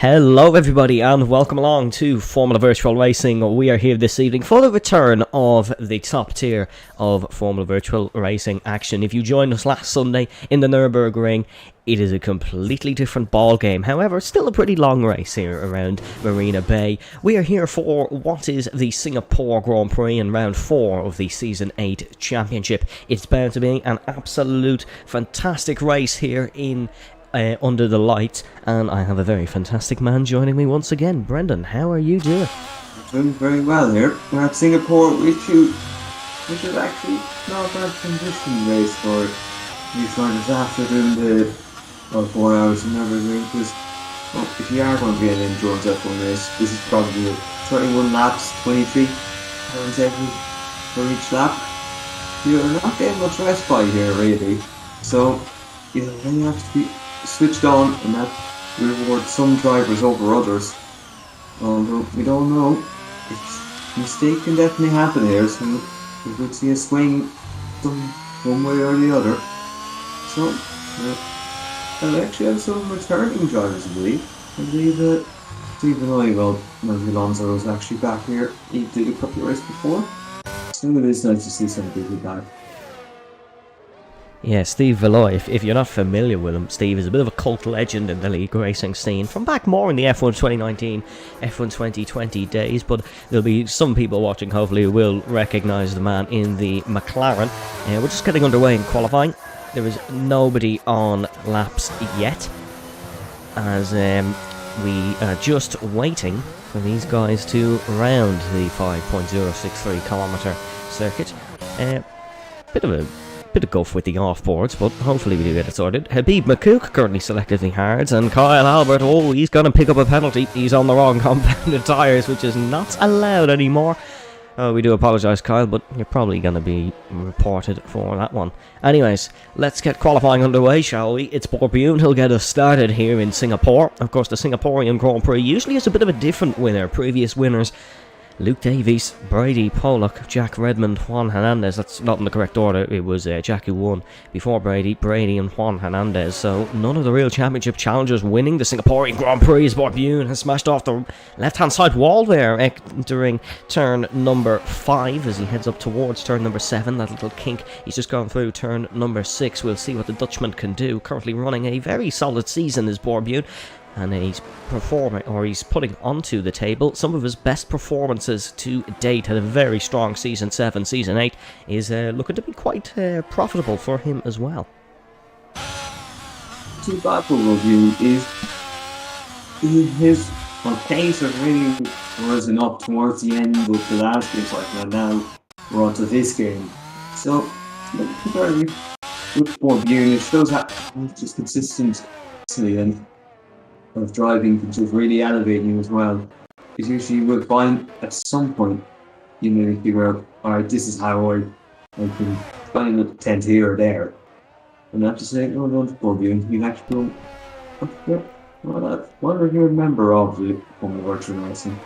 Hello everybody and welcome along to Formula Virtual Racing. We are here this evening for the return of the top tier of Formula Virtual Racing action. If you joined us last Sunday in the Nürburgring, it is a completely different ball game. However, still a pretty long race here around Marina Bay. We are here for what is the Singapore Grand Prix in round 4 of the Season 8 Championship. It's bound to be an absolute fantastic race here in under the lights, and I have a very fantastic man joining me once again. Brendan, how are you doing? Doing very well here. We're at Singapore, which is actually not a bad transition race for these riders after doing the 4 hours in Nürburgring, because if you are going to be an endurance F1 race, this is probably 31 laps, 23 turns for each lap. You're not getting much respite here really, so you really have to be switched on, and that rewards some drivers over others. Although we don't know, a mistake can definitely happen here, so we could see a swing one way or the other. So I actually have some returning drivers, I believe that Steve Valoy, Alonso was actually back here. He did a couple of races before, so it is nice to see some people back. Yeah, Steve Valoy, if you're not familiar with him, Steve is a bit of a cult legend in the league racing scene from back more in the F1 2019, F1 2020 days, but there'll be some people watching hopefully who will recognise the man in the McLaren. We're just getting underway in qualifying. There is nobody on laps yet, as we are just waiting for these guys to round the 5.063 kilometre circuit. Bit of guff with the off-boards, but hopefully we do get it sorted. Habib McCook currently selected the hards, and Kyle Albert, he's going to pick up a penalty. He's on the wrong compounded tyres, which is not allowed anymore. We do apologise, Kyle, but you're probably going to be reported for that one. Anyways, let's get qualifying underway, shall we? It's Borbune who'll get us started here in Singapore. Of course, the Singaporean Grand Prix usually has a bit of a different winner. Previous winners: Luke Davies, Brady Pollock, Jack Redmond, Juan Hernandez. That's not in the correct order. It was Jack who won before Brady and Juan Hernandez. So none of the real championship challengers winning the Singaporean Grand Prix, as Borbune has smashed off the left-hand side wall there, entering turn number 5 as he heads up towards turn number 7. That little kink, he's just gone through turn number 6. We'll see what the Dutchman can do. Currently running a very solid season is Borbune, and he's putting onto the table some of his best performances to date. Had a very strong Season 7. Season 8 is looking to be quite profitable for him as well. Too bad for Borbune is his pace has really risen up towards the end of the last game cycle, and now we're on to this game. So it's very good for Borbune. It shows how just consistency and of driving can just really elevate you as well. Because usually you will find at some point you may figure out, alright, this is how I can find a 10th here or there. And I have to say, no, don't Borbune. You actually go, what are you a member of the Formula Virtual Racing?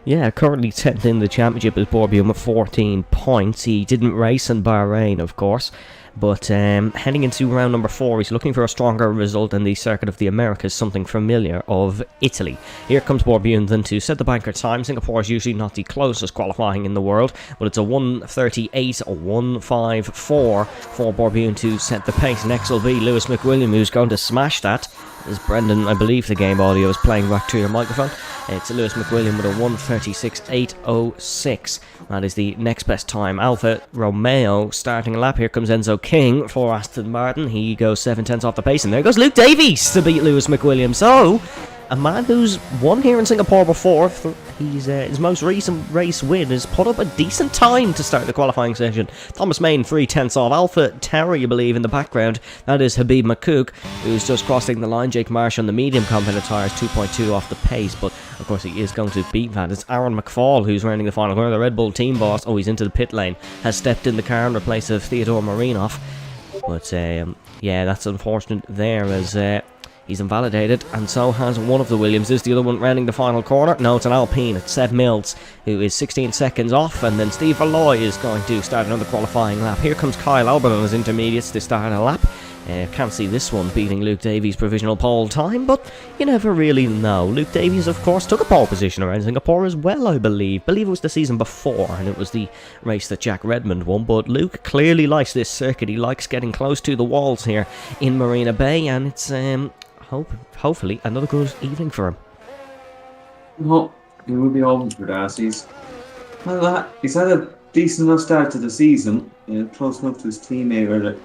Yeah, currently 10th in the championship is Borbune with 14 points. He didn't race in Bahrain, of course, but heading into round number 4, he's looking for a stronger result in the Circuit of the Americas, something familiar of Italy. Here comes Borbune then to set the banker time. Singapore is usually not the closest qualifying in the world, but it's a 1:38 or 1:54 for Borbune to set the pace. Next will be Lewis McWilliam, who's going to smash that. As Brendan, I believe the game audio is playing back to your microphone. It's Lewis McWilliam with a 1:36.806. That is the next best time. Alfa Romeo starting a lap. Here comes Enzo King for Aston Martin. He goes 7/10 off the pace, and there goes Luke Davies to beat Lewis McWilliam. So, a man who's won here in Singapore before, his most recent race win, has put up a decent time to start the qualifying session. Thomas Main 3/10 off. Alpha Tower, you believe, in the background. That is Habib McCook, who's just crossing the line. Jake Marsh on the medium compounded tyres, 2.2 off the pace, but of course he is going to beat that. It's Aaron McFall who's rounding the final corner. The Red Bull team boss, he's into the pit lane, has stepped in the car in place of Theodore Marinov. But yeah, that's unfortunate there, as he's invalidated, and so has one of the Williams. Is the other one rounding the final corner? No, it's an Alpine. It's Seb Mills, who is 16 seconds off, and then Steve Valoy is going to start another qualifying lap. Here comes Kyle Albert on his intermediates to start a lap. Can't see this one beating Luke Davies' provisional pole time, but you never really know. Luke Davies, of course, took a pole position around Singapore as well, I believe. I believe it was the season before, and it was the race that Jack Redmond won. But Luke clearly likes this circuit. He likes getting close to the walls here in Marina Bay, and it's hopefully another good evening for him. Well, he will be hoping for that. He's had a decent enough start to the season, close enough to his teammate. Or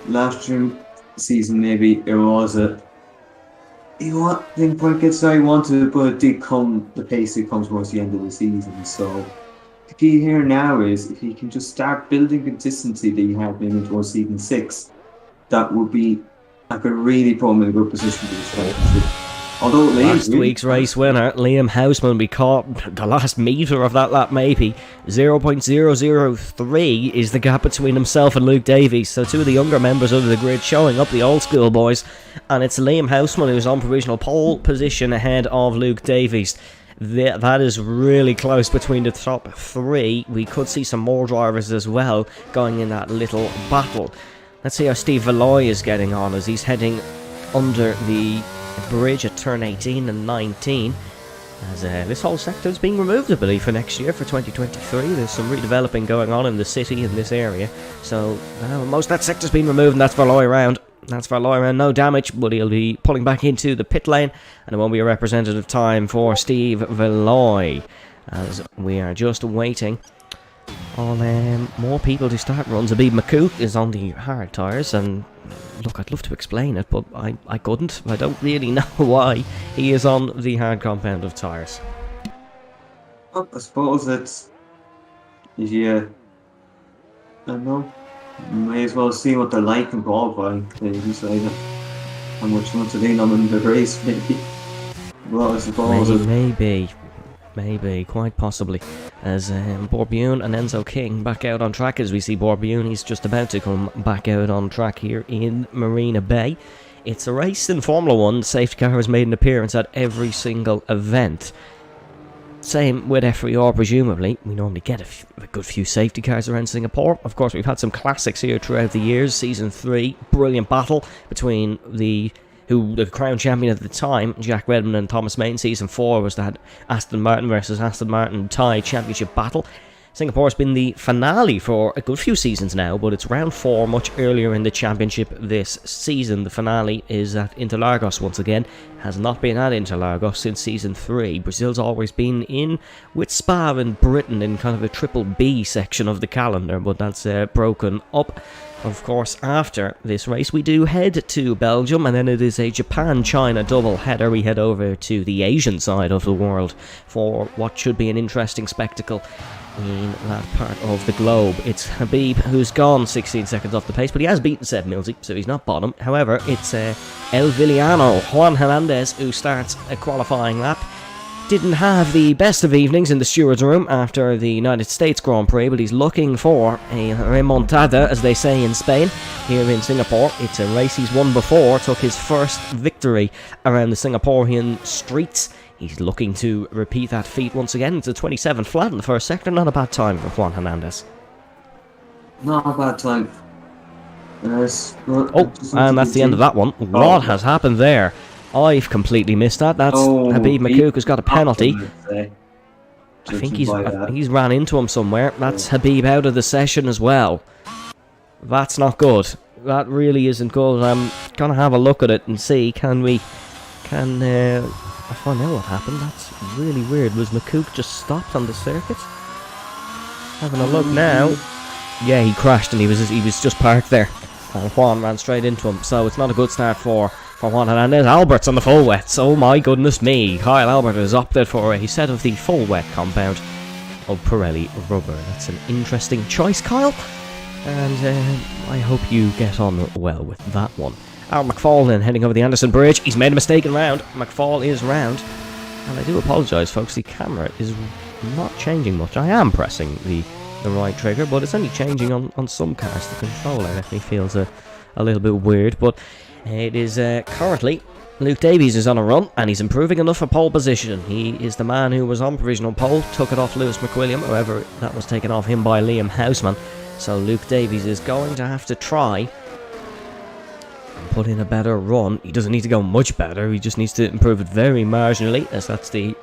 last year season, maybe it was didn't quite get so he wanted, but it did come. The pace it comes towards the end of the season. So the key here now is if he can just start building consistency that he had maybe towards season 6, that would be I could really put him in a good position to start. Although last week's race winner, Liam Houseman, we caught the last metre of that lap maybe. 0.003 is the gap between himself and Luke Davies. So two of the younger members of the grid showing up, the old school boys. And it's Liam Houseman who's on provisional pole position ahead of Luke Davies. That is really close between the top 3. We could see some more drivers as well going in that little battle. Let's see how Steve Valoy is getting on as he's heading under the bridge at turn 18 and 19, as this whole sector is being removed, I believe, for next year, for 2023. There's some redeveloping going on in the city in this area, so most of that sector's been removed, and that's Valoy around. No damage, but he'll be pulling back into the pit lane, and it won't be a representative time for Steve Valoy, as we are just waiting on more people to start runs. Abib McCook is on the hard tyres, and look, I'd love to explain it, but I couldn't. I don't really know why he is on the hard compound of tyres. I suppose it's I don't know. You may as well see what they're like in qualifying. They decide how much wants to lean on in the race, maybe. Well, I suppose Maybe, quite possibly, as Borbune and Enzo King back out on track. As we see Borbune, he's just about to come back out on track here in Marina Bay. It's a race in Formula 1. Safety car has made an appearance at every single event. Same with FVR, presumably. We normally get a good few safety cars around Singapore. Of course, we've had some classics here throughout the years. Season 3, brilliant battle between the crown champion at the time, Jack Redmond and Thomas Main. Season 4 was that Aston Martin versus Aston Martin tie championship battle. Singapore's been the finale for a good few seasons now, but it's round 4 much earlier in the championship this season. The finale is at Interlagos once again. Has not been at Interlagos since season 3. Brazil's always been in with Spa and Britain in kind of a triple B section of the calendar, but that's broken up. Of course, after this race, we do head to Belgium, and then it is a Japan-China double header. We head over to the Asian side of the world for what should be an interesting spectacle in that part of the globe. It's Habib who's gone 16 seconds off the pace, but he has beaten Seb Millsy, so he's not bottom. However, it's El Villano, Juan Hernandez, who starts a qualifying lap. Didn't have the best of evenings in the steward's room after the United States Grand Prix, but he's looking for a remontada, as they say in Spain. Here in Singapore, it's a race he's won before, took his first victory around the Singaporean streets. He's looking to repeat that feat once again. It's a 27 flat in the first sector, not a bad time for Juan Hernandez. Not a bad time. And that's the end of that one. What has happened there? I've completely missed that. That's Habib McCook has got a penalty. I think he's ran into him somewhere. That's Habib out of the session as well. That's not good. That really isn't good. I'm gonna have a look at it and see. I find out what happened. That's really weird. Was McCook just stopped on the circuit? Having a look now. Yeah, he crashed and he was just parked there. And Juan ran straight into him. So it's not a good start for Juan Hernandez. Albert's on the full wets. Oh my goodness me. Kyle Albert has opted for a set of the full wet compound of Pirelli rubber. That's an interesting choice, Kyle. And I hope you get on well with that one. Aaron McFall then heading over the Anderson Bridge. He's made a mistake in round. McFall is round. And I do apologise, folks. The camera is not changing much. I am pressing the right trigger, but it's only changing on some cars. The controller definitely feels a little bit weird, but it is currently Luke Davies is on a run, and he's improving enough for pole position. He is the man who was on provisional pole, took it off Lewis McWilliam. However, that was taken off him by Liam Houseman. So Luke Davies is going to have to try put in a better run. He doesn't need to go much better, he just needs to improve it very marginally, as that's the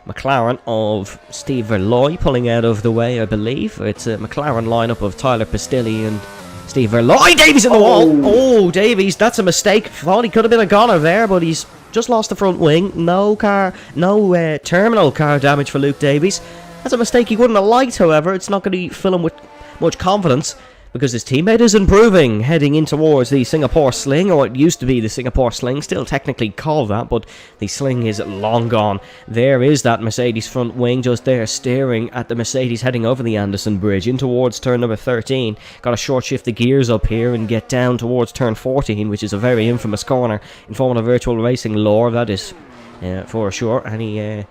McLaren of Steve Verloy pulling out of the way, I believe. It's a McLaren lineup of Tyler Pistilli and Steve Verloy. Davies in the wall! Oh, Davies, that's a mistake. Thought he could have been a goner there, but he's just lost the front wing. No terminal car damage for Luke Davies. That's a mistake he wouldn't have liked, however. It's not going to fill him with much confidence, because his teammate is improving, heading in towards the Singapore Sling, or what used to be the Singapore Sling, still technically called that, but the Sling is long gone. There is that Mercedes front wing just there, staring at the Mercedes heading over the Anderson Bridge in towards turn number 13. Got to short shift the gears up here and get down towards turn 14, which is a very infamous corner in Formula Virtual Racing lore, that is for sure. Any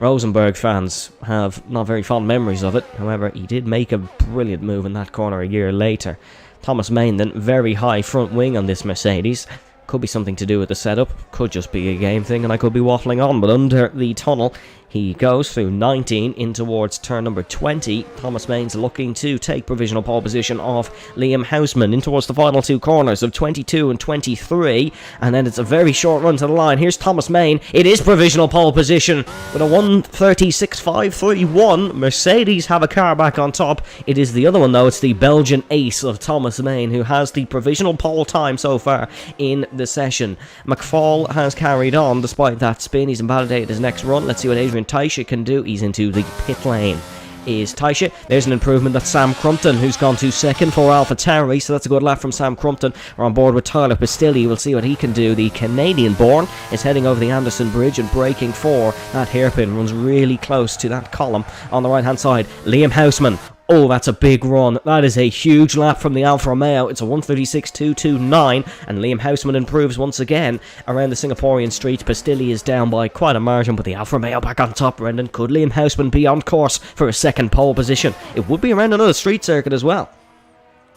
Rosenberg fans have not very fond memories of it. However, he did make a brilliant move in that corner a year later. Thomas Main then, very high front wing on this Mercedes. Could be something to do with the setup, could just be a game thing, and I could be waffling on, but under the tunnel he goes through 19 in towards turn number 20. Thomas Main's looking to take provisional pole position off Liam Houseman in towards the final two corners of 22 and 23, and then it's a very short run to the line. Here's Thomas Main. It is provisional pole position with a 1:36.531. Mercedes have a car back on top. It is the other one though. It's the Belgian ace of Thomas Main who has the provisional pole time so far in the session. McFall has carried on despite that spin. He's invalidated his next run. Let's see what Adrian Taisha can do. He's into the pit lane. Is Taisha. There's an improvement. That's Sam Crumpton who's gone to second for AlphaTauri, so that's a good lap from Sam Crumpton. We're on board with Tyler Pistilli. We'll see what he can do. The Canadian born is heading over the Anderson Bridge and braking for that hairpin. Runs really close to that column on the right hand side. Liam Houseman. Oh, that's a big run. That is a huge lap from the Alfa Romeo. It's a 1:36.229, and Liam Houseman improves once again around the Singaporean streets. Pistilli is down by quite a margin, but the Alfa Romeo back on top, Brendan. Could Liam Houseman be on course for a second pole position? It would be around another street circuit as well.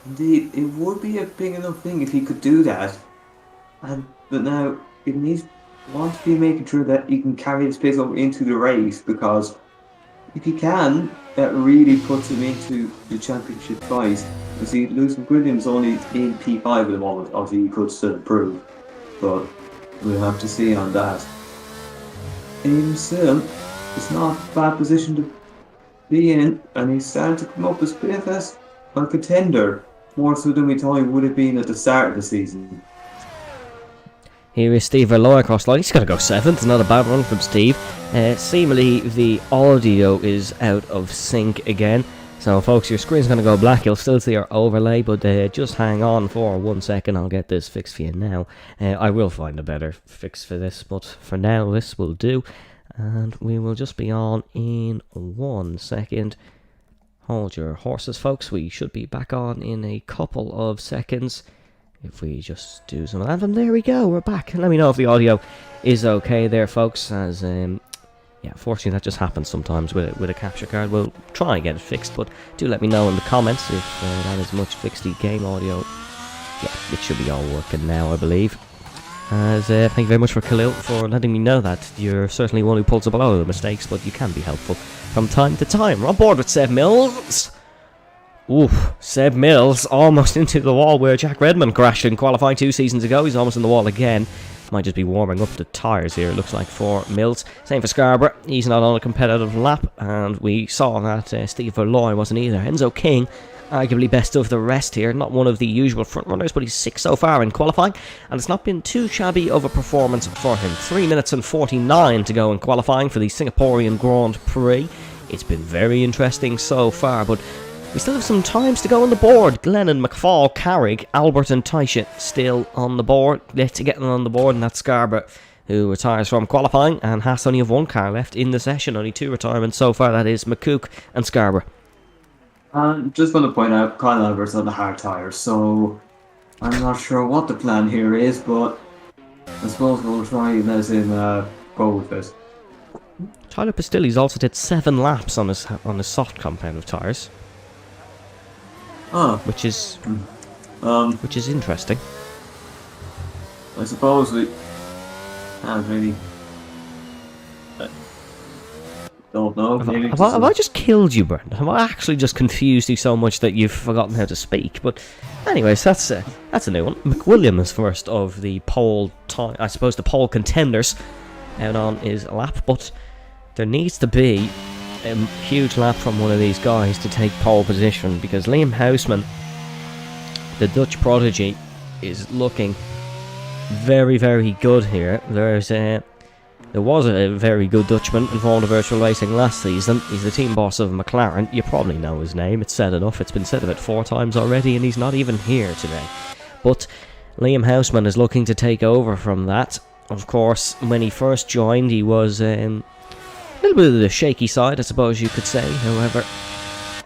Indeed, it would be a big enough thing if he could do that. But now, it wants to be making sure that he can carry his pace over into the race, because if he can, that really puts him into the championship fight. You see, Lewis McWilliams only in P5 at the moment. Obviously, he could still improve, but we'll have to see on that. And still, it's not a bad position to be in, and he's starting to come up as PFS a contender, more so than we thought he would have been at the start of the season. Here is Steve Verloy across the line. He's going to go 7th. Not a bad run from Steve. Seemingly the audio is out of sync again. So folks, your screen's going to go black. You'll still see our overlay, but just hang on for 1 second. I'll get this fixed for you now. I will find a better fix for this, but for now this will do. And we will just be on in 1 second. Hold your horses, folks. We should be back on in a couple of seconds. If we just do some of that, and there we go, we're back. Let me know if the audio is okay there, folks, as, yeah, fortunately that just happens sometimes with a capture card. We'll try and get it fixed, but do let me know in the comments if that is much fixed. The game audio, yeah, it should be all working now, I believe. As, thank you very much for Khalil for letting me know that. You're certainly one who pulls up a lot of the mistakes, but you can be helpful from time to time. We're on board with Seb Mills. Oof, Seb Mills almost into the wall where Jack Redmond crashed in qualifying 2 seasons ago. He's almost in the wall again. Might just be warming up the tyres here, it looks like, for Mills. Same for Scarborough. He's not on a competitive lap, and we saw that Steve Verloy wasn't either. Enzo King, arguably best of the rest here. Not one of the usual front runners, but he's 6th so far in qualifying, and it's not been too shabby of a performance for him. 3 minutes and 49 to go in qualifying for the Singaporean Grand Prix. It's been very interesting so far, but we still have some times to go on the board. Glennon, McFall, Carrick, Albert and Taisha still on the board. Yet to get on the board, and that's Scarborough, who retires from qualifying and has only have 1 car left in the session. Only 2 retirements so far, that is McCook and Scarborough. Just want to point out, Kyle Albert's on the hard tyres, so I'm not sure what the plan here is, but I suppose we'll try and let him go with it. Tyler Pistilli's also did 7 laps on his soft compound of tyres. Which is interesting. I suppose we can't really Don't know. Maybe Have I just killed you, Brendan? Have I actually just confused you so much that you've forgotten how to speak? But anyways, that's a new one. McWilliam is first of the pole time, I suppose the pole contenders out on his lap, but there needs to be a huge lap from one of these guys to take pole position, because Liam Houseman, the Dutch prodigy, is looking very, very good here. There was a very good Dutchman involved in virtual racing last season. He's the team boss of McLaren. You probably know his name. It's said enough. It's been said about 4 times already, and he's not even here today. But Liam Houseman is looking to take over from that. Of course, when he first joined, he was a little bit of the shaky side, I suppose you could say. However,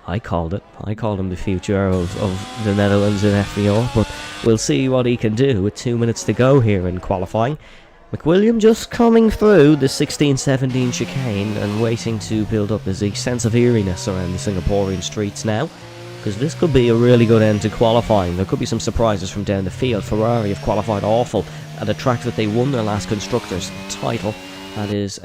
I called it. I called him the future of the Netherlands in FVR, but we'll see what he can do with 2 minutes to go here in qualifying. McWilliam just coming through the 16-17 chicane and waiting to build up a sense of eeriness around the Singaporean streets now, because this could be a really good end to qualifying. There could be some surprises from down the field. Ferrari have qualified awful at a track that they won their last Constructors title. That is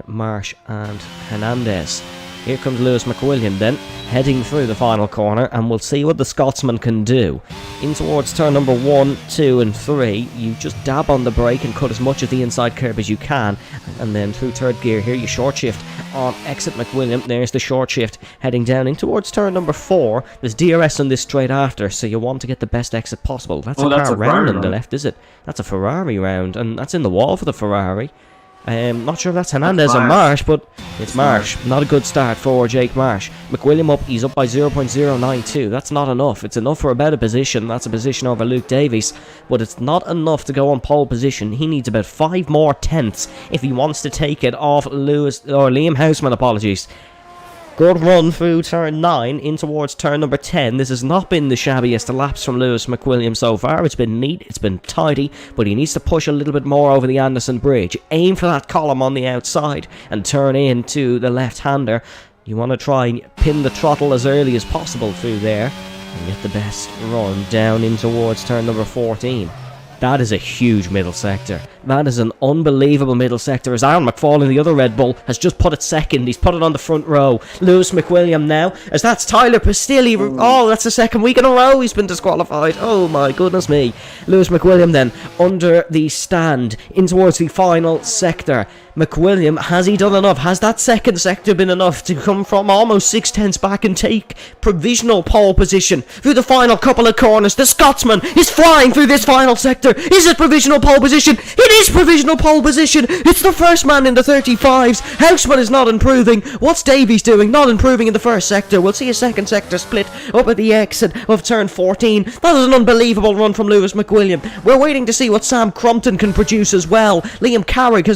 Marsh and Hernandez. Here comes Lewis McWilliam then, heading through the final corner, and we'll see what the Scotsman can do. In towards turn number 1, 2 and 3, you just dab on the brake and cut as much of the inside curb as you can, and then through third gear here you short shift on exit McWilliam. There's the short shift heading down in towards turn number 4. There's DRS on this straight after, so you want to get the best exit possible. That's a car round on the left, is it? That's a Ferrari round, and that's in the wall for the Ferrari. Not sure if that's Hernandez or Marsh, but it's Marsh. Not a good start for Jake Marsh. McWilliam up, he's up by 0.092. That's not enough. It's enough for about a position. That's a position over Luke Davies, but it's not enough to go on pole position. He needs about 5 more tenths if he wants to take it off Liam Houseman, apologies. Good run through turn 9 in towards turn number 10. This has not been the shabbiest laps from Lewis McWilliam so far. It's been neat, it's been tidy, but he needs to push a little bit more over the Anderson Bridge. Aim for that column on the outside and turn into the left-hander. You want to try and pin the throttle as early as possible through there and get the best run down in towards turn number 14. That is a huge middle sector. That is an unbelievable middle sector, as Aaron McFall in the other Red Bull has just put it second. He's put it on the front row. Lewis McWilliam now, as that's Tyler Pastilli. Oh, that's the second week in a row he's been disqualified. Oh my goodness me. Lewis McWilliam then under the stand in towards the final sector. McWilliam, has he done enough? Has that second sector been enough to come from almost 6 tenths back and take provisional pole position through the final couple of corners? The Scotsman is flying through this final sector. Is it provisional pole position? It is provisional pole position. It's the first man in the 35s. Houseman is not improving. What's Davies doing? Not improving in the first sector. We'll see a second sector split up at the exit of turn 14. That is an unbelievable run from Lewis McWilliam. We're waiting to see what Sam Crumpton can produce as well. Liam Carrick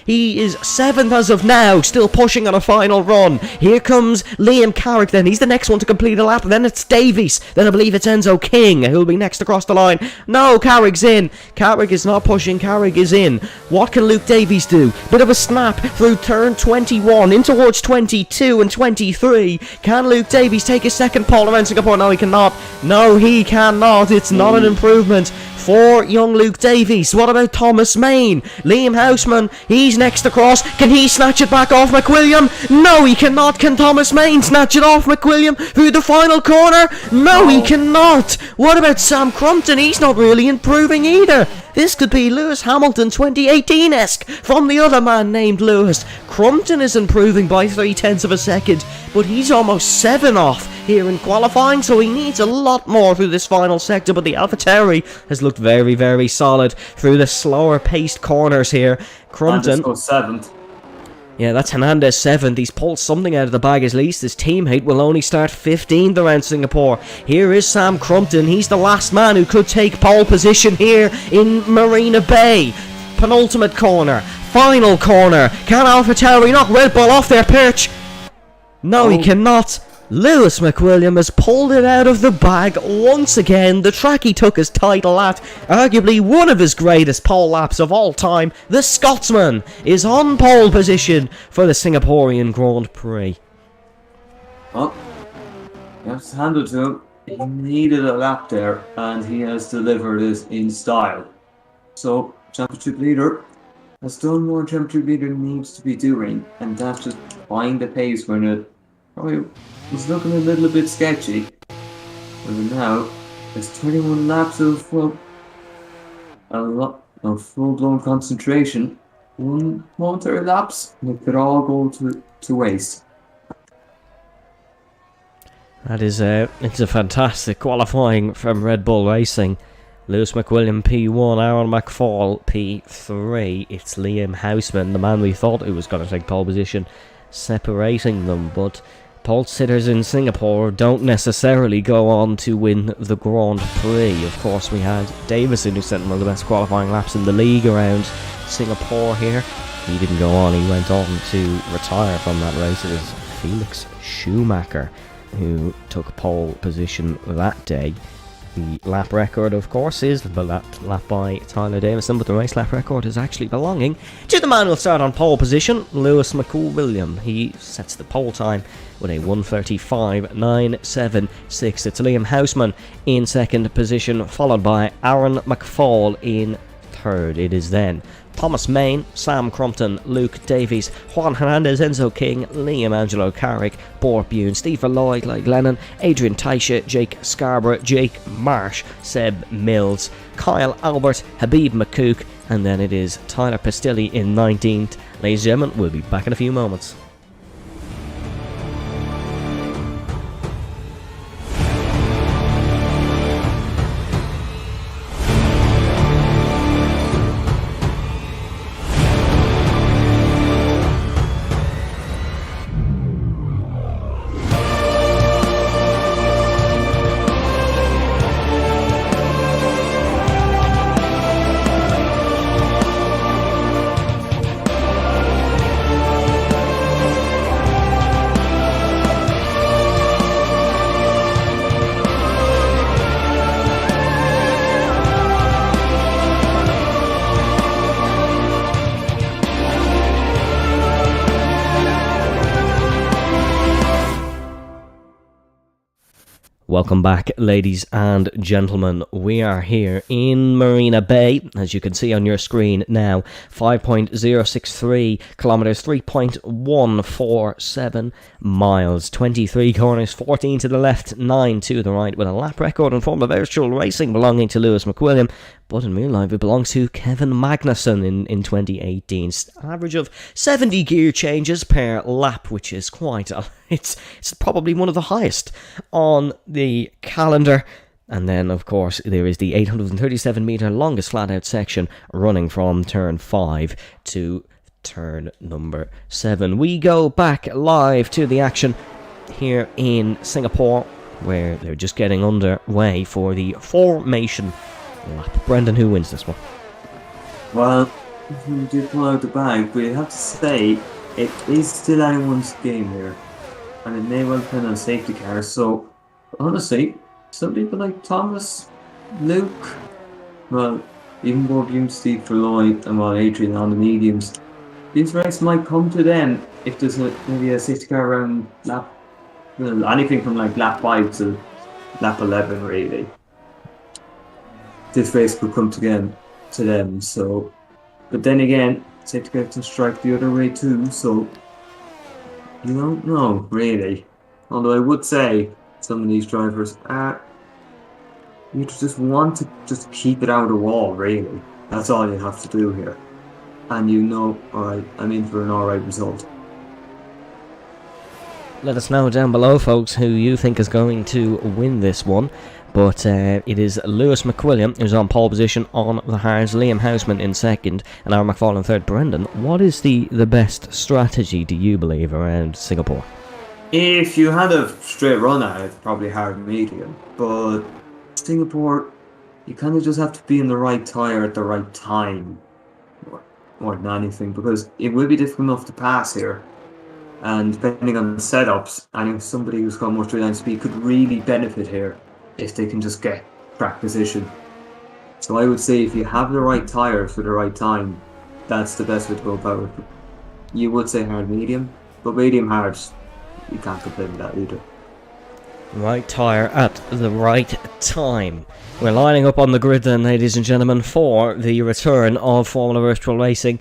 he is 7th as of now, still pushing on a final run. Here comes Liam Carrick then. He's the next one to complete a lap. Then it's Davies. Then I believe it's Enzo King who'll be next across the line. No, Carrick's in. Carrick is not pushing. Carrick is in. What can Luke Davies do? Bit of a snap through turn 21 in towards 22 and 23. Can Luke Davies take his second pole around Singapore? No, he cannot. No, he cannot. It's not an improvement for young Luke Davies. What about Thomas Main? Liam Houseman, he's next across. Can he snatch it back off McWilliam? No, he cannot. Can Thomas Main snatch it off McWilliam through the final corner? No, he cannot. What about Sam Crumpton? He's not really improving either. This could be Lewis Hamilton 2018-esque from the other man named Lewis. Crumpton is improving by 3 tenths of a second, but he's almost 7 off here in qualifying, so he needs a lot more through this final sector. But the AlphaTauri has looked very, very solid through the slower paced corners here. Crumpton goes 7th. Yeah, that's Hernandez 7th. He's pulled something out of the bag at least. His teammate will only start 15th around Singapore. Here is Sam Crumpton. He's the last man who could take pole position here in Marina Bay. Penultimate corner. Final corner. Can AlphaTauri knock Red Bull off their perch? No, he cannot. Lewis McWilliam has pulled it out of the bag once again. The track he took his title at, arguably one of his greatest pole laps of all time. The Scotsman is on pole position for the Singaporean Grand Prix. Well, you have to hand it to him. He needed a lap there, and he has delivered it in style. So, championship leader has done more temperature meter needs to be doing, and that's just find the pace when it probably was looking a little bit sketchy. But now, there's 21 laps of, well, a lot of full-blown concentration. One momentary lapse, and it could all go to waste. That is it's a fantastic qualifying from Red Bull Racing. Lewis McWilliam P1, Aaron McFall P3. It's Liam Houseman, the man we thought who was going to take pole position, separating them. But pole sitters in Singapore don't necessarily go on to win the Grand Prix. Of course, we had Davison, who sent one of the best qualifying laps in the league around Singapore here. He didn't go on, he went on to retire from that race. It was Felix Schumacher who took pole position that day. The lap record, of course, is the lap by Tyler Davison, but the race lap record is actually belonging to the man who'll start on pole position, Lewis McWilliam. He sets the pole time with a 1:35.976. It's Liam Houseman in second position, followed by Aaron McFall in third. It is then Thomas Main, Sam Crumpton, Luke Davies, Juan Hernandez, Enzo King, Liam Angelo Carrick, Bort Bune, Steve Lloyd, Glenn Lennon, Adrian Taisha, Jake Scarborough, Jake Marsh, Seb Mills, Kyle Albert, Habib McCook, and then it is Tyler Pastilli in 19th. Ladies and gentlemen, we'll be back in a few moments. Welcome back, ladies and gentlemen. We are here in Marina Bay, as you can see on your screen now. 5.063 kilometers, 3.147 miles, 23 corners, 14 to the left, 9 to the right, with a lap record in form of virtual racing belonging to Lewis McWilliam, but in real life it belongs to Kevin Magnussen in 2018. An average of 70 gear changes per lap, which is quite a... It's probably one of the highest on the calendar. And then, of course, there is the 837 metre longest flat-out section running from turn 5 to turn number 7. We go back live to the action here in Singapore, where they're just getting underway for the formation lap. Brendan, who wins this one? Well, we did pull out the bag, but you have to say, it is still anyone's game here. And it may well depend on safety cars, so honestly, some people like Thomas, Luke, well, even Bourdieu, Steve Lloyd, and well, Adrian on the mediums, these races might come to them if there's maybe a safety car around lap, well, anything from like lap 5 to lap 11 really. This race could come to them, so, but then again, safety car can strike the other way too, so you don't know, really. Although I would say some of these drivers you just want to just keep it out of the wall, really. That's all you have to do here. And you know, alright, I'm in for an alright result. Let us know down below, folks, who you think is going to win this one. But it is Lewis McWilliam who's on pole position on the hards, Liam Houseman in second, and Aaron McFall in third. Brendan, what is the best strategy, do you believe, around Singapore? If you had a straight run at it, probably hard medium. But Singapore, you kind of just have to be in the right tyre at the right time, more than anything, because it will be difficult enough to pass here. And depending on the setups, and somebody who's got more straight line speed could really benefit here if they can just get track position. So I would say if you have the right tyre for the right time, that's the best way to go about it. You would say hard medium, but medium hard, you can't complain with that either. Right tyre at the right time. We're lining up on the grid then, ladies and gentlemen, for the return of Formula Virtual Racing.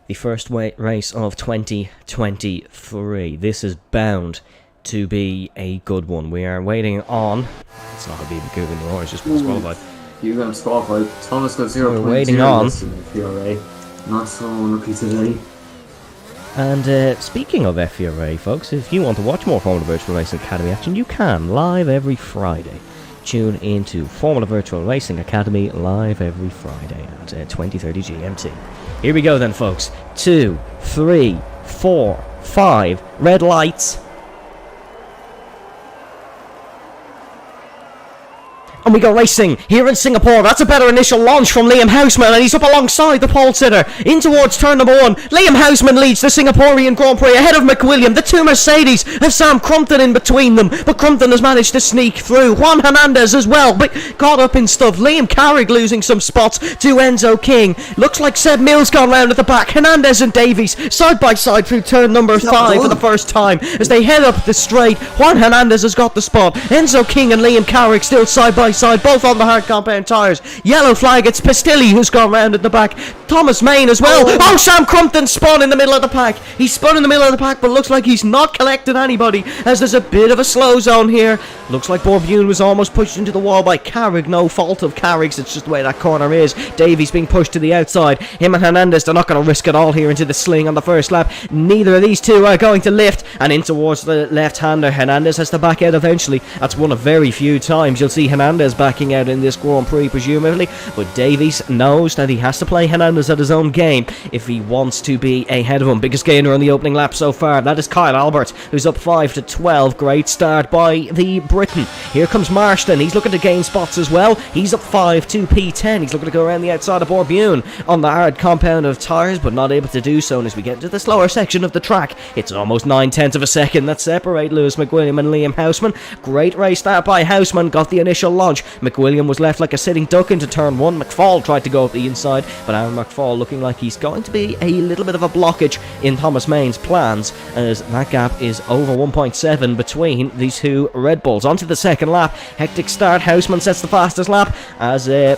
the first race of 2023. This is bound to be a good one. We are waiting on... It's not Habib McCook anymore, it's just disqualified. You got disqualified. Thomas got 0.0. We're waiting on. FVR. Not so unlucky today. And speaking of FVR, folks, if you want to watch more Formula Virtual Racing Academy action, you can, live every Friday. Tune into Formula Virtual Racing Academy live every Friday at 20:30 GMT. Here we go then, folks. 2, 3, 4, 5. Red lights. And we go racing here in Singapore. That's a better initial launch from Liam Houseman, and he's up alongside the pole sitter in towards turn number 1. Liam Houseman leads the Singaporean Grand Prix ahead of McWilliam. The two Mercedes have Sam Crumpton in between them, but Crumpton has managed to sneak through. Juan Hernandez as well, but caught up in stuff. Liam Carrick losing some spots to Enzo King. Looks like Seb Mills gone round at the back. Hernandez and Davies side by side through turn number 5 for the first time as they head up the straight. Juan Hernandez has got the spot. Enzo King and Liam Carrick still side by side, both on the hard compound tyres. Yellow flag, it's Pistilli who's gone round at the back. Thomas Main as well. Oh, Sam Crumpton spun in the middle of the pack. He spun in the middle of the pack, but looks like he's not collected anybody as there's a bit of a slow zone here. Looks like Borbune was almost pushed into the wall by Carrick. No fault of Carrick's, it's just the way that corner is. Davies being pushed to the outside. Him and Hernandez, they're not going to risk it all here into the sling on the first lap. Neither of these two are going to lift, and in towards the left-hander. Hernandez has to back out eventually. That's one of very few times you'll see Hernandez backing out in this Grand Prix, presumably, but Davies knows that he has to play Hernandez at his own game if he wants to be ahead of him. Biggest gainer on the opening lap so far, that is Kyle Albert, who's up 5 to 12. Great start by the Briton. Here comes Marston, he's looking to gain spots as well. He's up 5 to P10. He's looking to go around the outside of Borbune on the hard compound of tyres, but not able to do so. And as we get into the slower section of the track, it's almost 9/10 of a second that separate Lewis McWilliam and Liam Houseman. Great race start by Houseman, got the initial launch. McWilliam was left like a sitting duck into turn 1. McFall tried to go up the inside, but Aaron McFall looking like he's going to be a little bit of a blockage in Thomas Main's plans, as that gap is over 1.7 between these two Red Bulls. Onto the second lap, hectic start. Houseman sets the fastest lap as he's the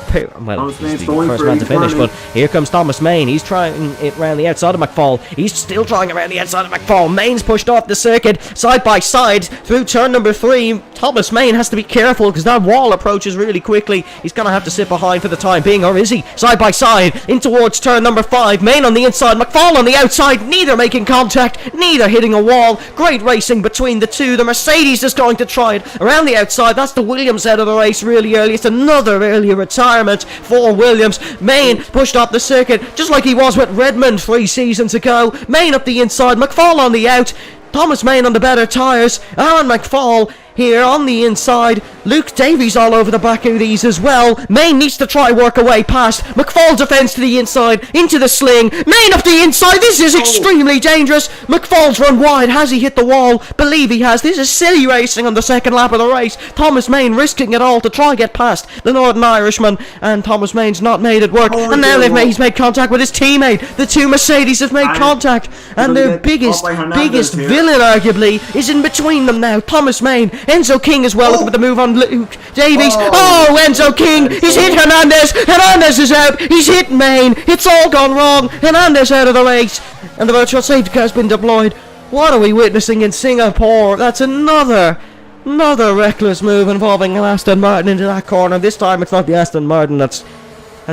first man to finish, but here comes Thomas Main. He's trying it round the outside of McFall. He's still trying around the outside of McFall. Main's pushed off the circuit side by side through turn number 3. Thomas Main has to be careful because that wall approaches really quickly. He's going to have to sit behind for the time being, or is he? Side by side in towards turn number 5. Main on the inside, McFall on the outside, neither making contact, neither hitting a wall. Great racing between the two. The Mercedes is going to try it around the outside. That's the Williams out of the race really early. It's another early retirement for Williams. Main pushed off the circuit just like he was with Redmond 3 seasons ago. Main up the inside, McFall on the out. Thomas Main on the better tyres. Aaron McFall here on the inside. Luke Davies all over the back of these as well. Main needs to try work away past. McFall defends to the inside, into the sling. Main up the inside. This is extremely dangerous. McFall's run wide. Has he hit the wall? Believe he has. This is silly racing on the second lap of the race. Thomas Main risking it all to try get past the Northern Irishman, and Thomas Main's not made it work. And now he's made contact with his teammate. The two Mercedes have made contact, and their biggest villain arguably is in between them now. Thomas Main. Enzo King as well, looking for the move on Luke Davies. Enzo King, he's hit Hernandez. Hernandez is out. He's hit Main. It's all gone wrong. Hernandez out of the race, and the virtual safety car has been deployed. What are we witnessing in Singapore? That's another reckless move involving an Aston Martin into that corner. This time it's not the Aston Martin that's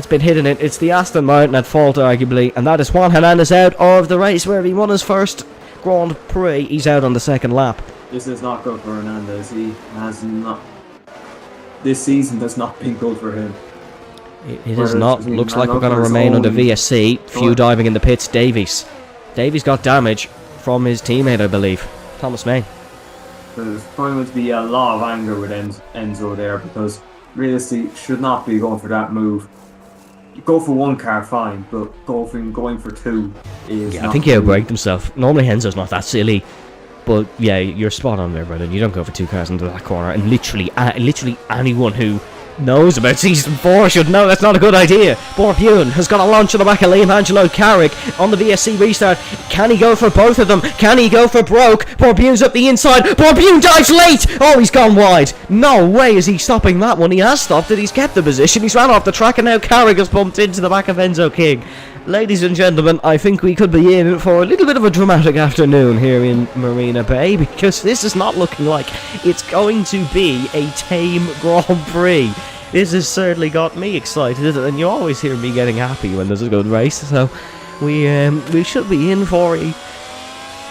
been hitting it. It's the Aston Martin at fault, arguably, and that is Juan Hernandez out of the race where he won his first Grand Prix. He's out on the second lap. This is not good for Hernandez. He has not. This season has not been good for him. It is not. Looks like we're going to remain under VSC. Few diving in the pits. Davies got damage from his teammate, I believe. Thomas Main. There's going to be a lot of anger with Enzo there, because realistically should not be going for that move. You go for one car, fine, but going for two is. Yeah, I think he'll break himself. Normally Enzo's not that silly. But yeah, you're spot on there, Brendan. You don't go for two cars into that corner, and literally anyone who knows about Season 4 should know that's not a good idea. Borbune has got a launch on the back of Liam Angelo Carrick on the VSC restart. Can he go for both of them? Can he go for broke? Borbune's up the inside. Borbune dives late. Oh, he's gone wide. No way is he stopping that one. He has stopped it. He's kept the position. He's ran off the track, and now Carrick has bumped into the back of Enzo King. ladies and gentlemen, I think we could be in for a little bit of a dramatic afternoon here in Marina Bay, because this is not looking like it's going to be a tame Grand Prix. This has certainly got me excited, and you always hear me getting happy when there's a good race, so we should be in for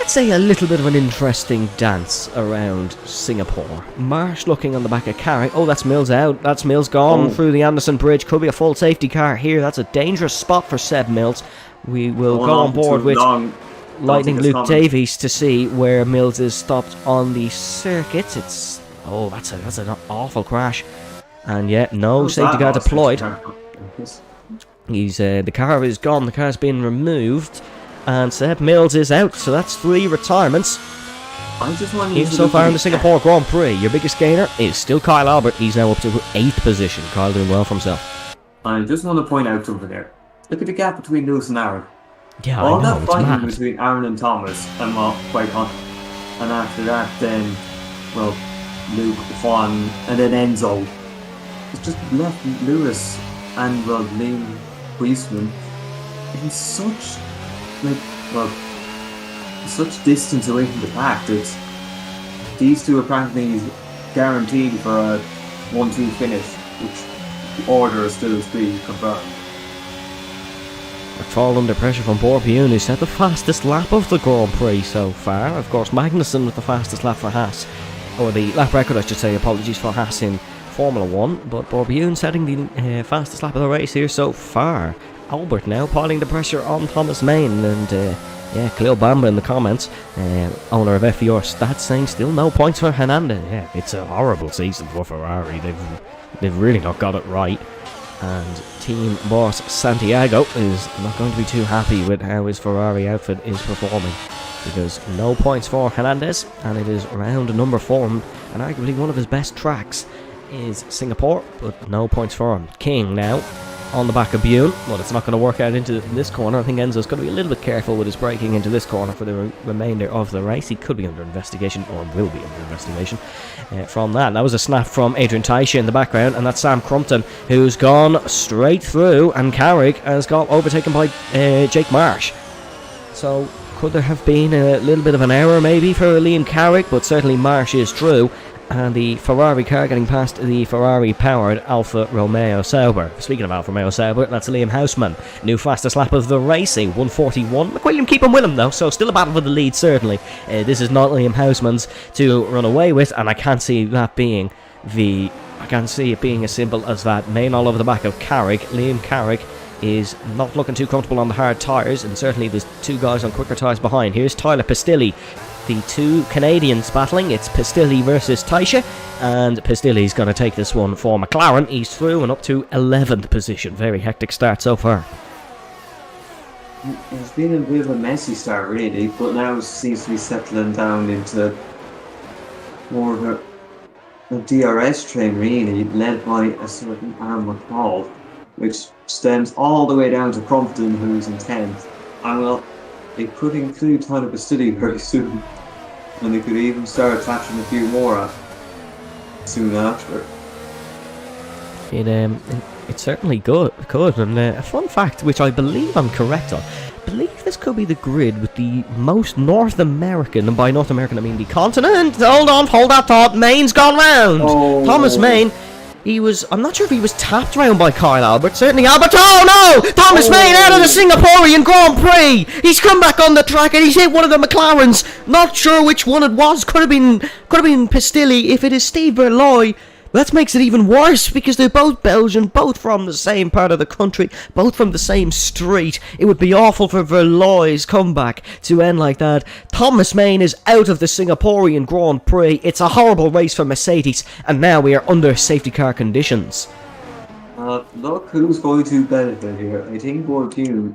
let's say a little bit of an interesting dance around Singapore. Marsh looking on the back of Carrick. Oh, that's Mills out. That's Mills gone through the Anderson Bridge. Could be a full safety car here. That's a dangerous spot for Seb Mills. We will go on board with Lightning Luke Davies to see where Mills is stopped on the circuit. That's an awful crash. And yet, no safety car deployed. The car is gone. The car's been removed. And Seb Mills is out, so that's 3 retirements. Even so far in the Singapore Grand Prix, your biggest gainer is still Kyle Albert. He's now up to 8th position. Kyle doing well for himself. I just want to point out something there. Look at the gap between Lewis and Aaron. Yeah, all I know, that fighting between Aaron and Thomas, I'm not quite confident. And after that, then, well, Luke, Juan, and then Enzo. It's just left Lewis and, well, Liam Weissman in such distance away from the pack that these two are practically guaranteed for a 1-2 finish, which the order is still to be confirmed. A fall under pressure from Borbjorn, who set the fastest lap of the Grand Prix so far. Of course, Magnussen with the fastest lap for Haas, or the lap record I should say, apologies, for Haas in Formula 1, but Borbjorn setting the fastest lap of the race here so far. Albert now piling the pressure on Thomas Main, and Cleo Bamba in the comments, owner of FVR Stats, saying still no points for Hernandez. Yeah, it's a horrible season for Ferrari. They've really not got it right, and team boss Santiago is not going to be too happy with how his Ferrari outfit is performing, because no points for Hernandez, and it is round number 4, and arguably one of his best tracks is Singapore, but no points for him. King now on the back of Bune, but it's not going to work out into this corner. I think Enzo's going to be a little bit careful with his braking into this corner for the remainder of the race. He could be under investigation, or will be under investigation from that. And that was a snap from Adrian Taisha in the background, and that's Sam Crumpton, who's gone straight through, and Carrick has got overtaken by Jake Marsh. So could there have been a little bit of an error maybe for Liam Carrick, but certainly Marsh is through. And the Ferrari car getting past the Ferrari-powered Alfa Romeo Sauber. Speaking of Alfa Romeo Sauber, that's Liam Houseman. New fastest lap of the race, a 1:41. McWilliam keep him with him though, so still a battle for the lead certainly. This is not Liam Houseman's to run away with, and I can't see it being as simple as that. Main all over the back of Carrick. Liam Carrick is not looking too comfortable on the hard tyres, and certainly there's 2 guys on quicker tyres behind. Here's Tyler Pistilli. The 2 Canadians battling. It's Pistilli versus Taisha, and Pistilli's going to take this one for McLaren. He's through and up to 11th position. Very hectic start so far. It's been a bit of a messy start really, but now it seems to be settling down into more of a DRS train really, led by a certain Aaron McCall, which stems all the way down to Crumpton, who's in 10th. And well, it could include Tyler Pistilli very soon, and they could even start attaching a few more soon after. It certainly could. And a fun fact, which I believe I'm correct on, I believe this could be the grid with the most North American, and by North American I mean the continent. Hold that thought. Main's gone round. Thomas Main. I'm not sure if he was tapped round by Kyle Albert. Certainly Albert. Oh no! Thomas Main out of the Singaporean Grand Prix. He's come back on the track and he's hit one of the McLarens. Not sure which one it was. Could have been Pistilli. If it is Steve Verloy, that makes it even worse, because they're both Belgian, both from the same part of the country, both from the same street. It would be awful for Verloy's comeback to end like that. Thomas Main is out of the Singaporean Grand Prix. It's a horrible race for Mercedes, and now we are under safety car conditions. Look who's going to benefit here. I think Bourdieu.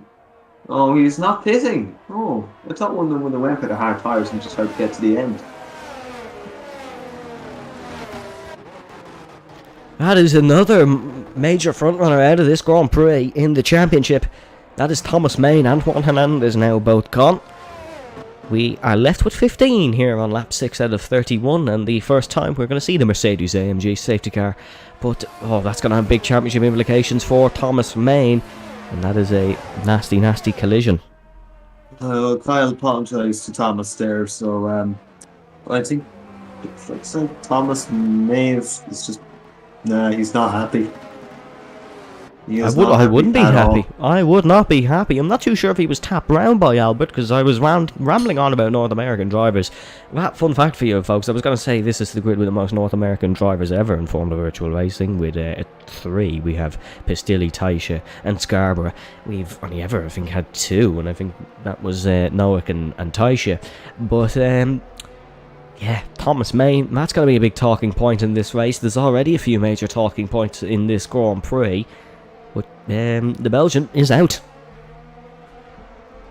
Oh, he's not pitting. Oh, I thought one of them would have went for the hard tyres and just tried to get to the end. That is another major frontrunner out of this Grand Prix in the championship. That is Thomas Main and Juan Hernandez now both gone. We are left with 15 here on lap 6 out of 31, and the first time we're going to see the Mercedes-AMG safety car. But, that's going to have big championship implications for Thomas Main. And that is a nasty, nasty collision. Kyle apologised to Thomas there, so I think it looks like Thomas may have. It's just nah, he's not happy. I wouldn't be happy. I would not be happy. I'm not too sure if he was tapped round by Albert, because I was rambling on about North American drivers. Fun fact for you folks, I was going to say this is the grid with the most North American drivers ever in Formula Virtual Racing. With 3, we have Pistilli, Taisha and Scarborough. We've only ever, I think, had 2, and I think that was Noack and Taisha. But yeah, Thomas Main, that's going to be a big talking point in this race. There's already a few major talking points in this Grand Prix. But the Belgian is out.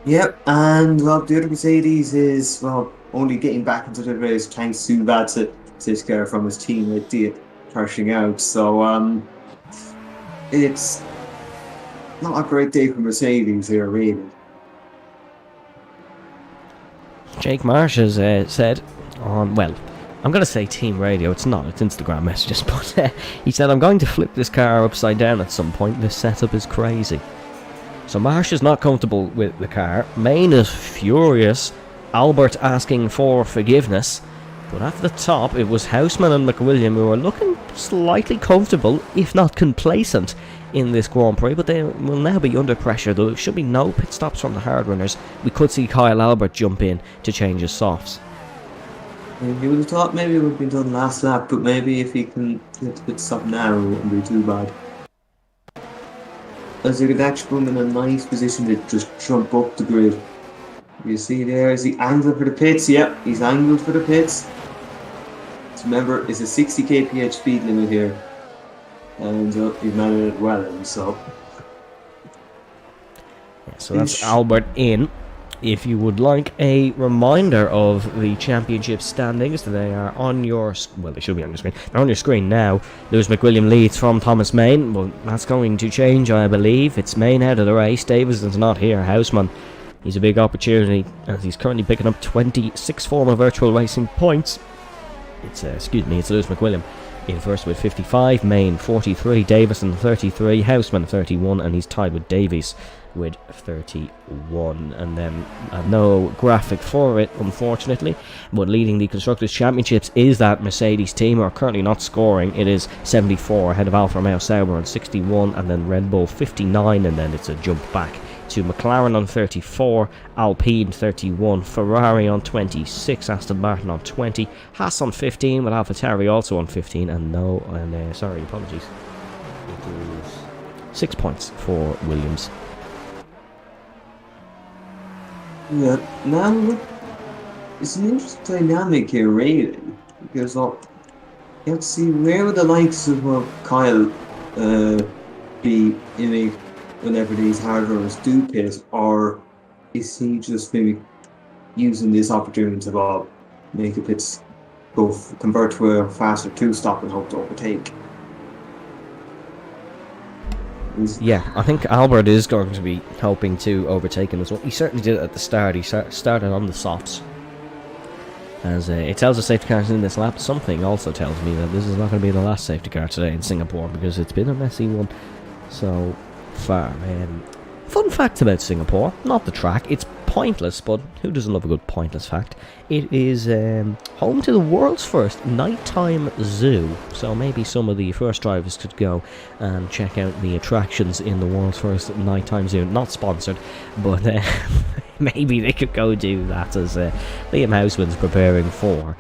Yep, and well, the other Mercedes is only getting back into the race thanks to Vatsa from his teammate Dia crashing out. So it's not a great day for Mercedes here, really. Jake Marsh has said on, well, I'm going to say team radio, it's not, it's Instagram messages, but he said, I'm going to flip this car upside down at some point, this setup is crazy. So Marsh is not comfortable with the car, Main is furious, Albert asking for forgiveness, but at the top it was Houseman and McWilliam who were looking slightly comfortable, if not complacent, in this Grand Prix, but they will now be under pressure. There should be no pit stops from the hard runners. We could see Kyle Albert jump in to change his softs. You would have thought maybe it would have been done last lap, but maybe if he can get the pit stop now, it wouldn't be too bad. As you could actually put him in a nice position to just jump up the grid. You see there, is he angled for the pits? Yep, he's angled for the pits. So remember, it's a 60 kph speed limit here. And he's managed it well, so that's Albert in. If you would like a reminder of the championship standings, they are on your... well, they should be on your screen. They're on your screen now. Lewis McWilliam leads from Thomas Main. Well, that's going to change, I believe. It's Main out of the race. Davison's not here. Houseman, he's a big opportunity, as he's currently picking up 26 Formula Virtual Racing points. It's Lewis McWilliam in first with 55, Main 43, Davison 33, Houseman 31, and he's tied with Davies with 31. And then no graphic for it, unfortunately, but leading the Constructors' Championships is that Mercedes team, who are currently not scoring. It is 74 ahead of Alfa Romeo Sauber on 61, and then Red Bull 59, and then it's a jump back to McLaren on 34, Alpine 31, Ferrari on 26, Aston Martin on 20, Haas on 15, with AlphaTauri also on 15, and apologies. It is 6 points for Williams. yeah, now it's an interesting dynamic here, really, because you have to see where would the likes of Kyle be in whenever these hard runners do pit, or is he just maybe using this opportunity to make a pit convert to a faster 2-stop and hope to overtake? Yeah, I think Albert is going to be hoping to overtake him as well. He certainly did it at the start. He started on the softs. As it tells the safety cars in this lap, something also tells me that this is not going to be the last safety car today in Singapore, because it's been a messy one so far. Fun fact about Singapore, not the track, it's pointless, but who doesn't love a good pointless fact? It is home to the world's first nighttime zoo, so maybe some of the first drivers could go and check out the attractions in the world's first nighttime zoo. Not sponsored, but maybe they could go do that, as Liam Houseman's preparing for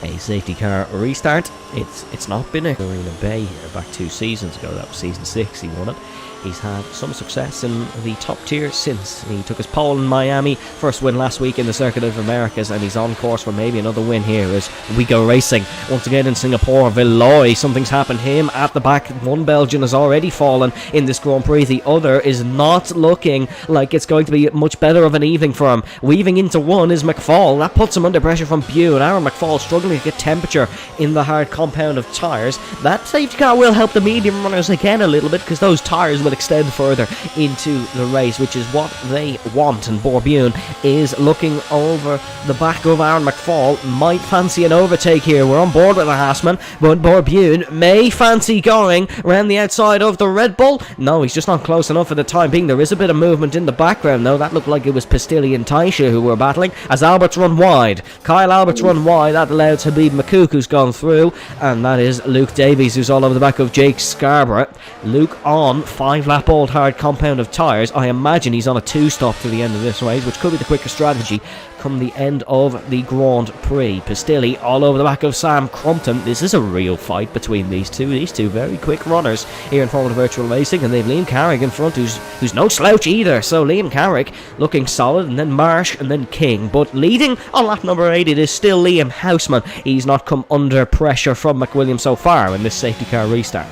a safety car restart. It's not been a Marina Bay here back 2 seasons ago. That was season 6, he won it. He's had some success in the top tier since. He took his pole in Miami, first win last week in the Circuit of Americas, and he's on course for maybe another win here as we go racing once again in Singapore. Valois, something's happened to him at the back. One Belgian has already fallen in this Grand Prix. The other is not looking like it's going to be much better of an evening for him. Weaving into one is McFall. That puts him under pressure from Bew, and Aaron McFall struggling to get temperature in the hard compound of tyres. That safety car will help the medium runners again a little bit, because those tyres will extend further into the race, which is what they want. And Borbune is looking over the back of Aaron McFall. Might fancy an overtake here. We're on board with the Haasman, but Borbune may fancy going around the outside of the Red Bull. No, he's just not close enough for the time being. There is a bit of movement in the background, though. That looked like it was Pistilli and Taisha who were battling, as Albert's run wide. Kyle Albert's run wide. That allows Habib McCook, who's gone through, and that is Luke Davies, who's all over the back of Jake Scarborough. Luke on 5-lap old hard compound of tyres. I imagine he's on a 2-stop to the end of this race, which could be the quicker strategy come the end of the Grand Prix. Pistilli all over the back of Sam Crumpton. This is a real fight between these two very quick runners here in Formula Virtual Racing, and they've Liam Carrick in front, who's no slouch either. So Liam Carrick looking solid, and then Marsh, and then King. But leading on lap number 8, it is still Liam Houseman. He's not come under pressure from McWilliam so far in this safety car restart.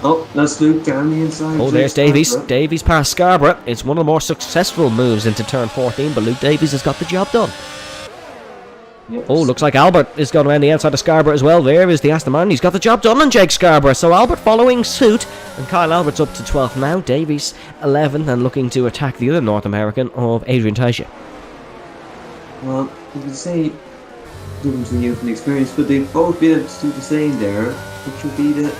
Oh, that's Luke down the inside. Oh, there's Davies. Davies past Scarborough. It's one of the more successful moves into turn 14, but Luke Davies has got the job done. Yes. Oh, looks like Albert is going around the outside of Scarborough as well. There is the Aston Martin. He's got the job done on Jake Scarborough. So Albert following suit, and Kyle Albert's up to 12th now. Davies 11th, and looking to attack the other North American of Adrian Taisha. Well, you could say difference in youth and experience, but they've both been able to do the same there, which would be that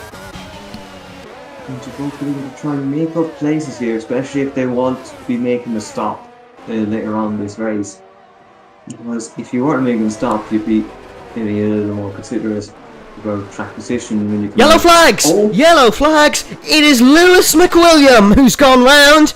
to both be able to try and make up places here, especially if they want to be making a stop later on in this race. Because if you weren't making a stop, you'd be maybe a little more considerate about track position when you Yellow flags! Oh. Yellow flags! It is Lewis McWilliam who's gone round.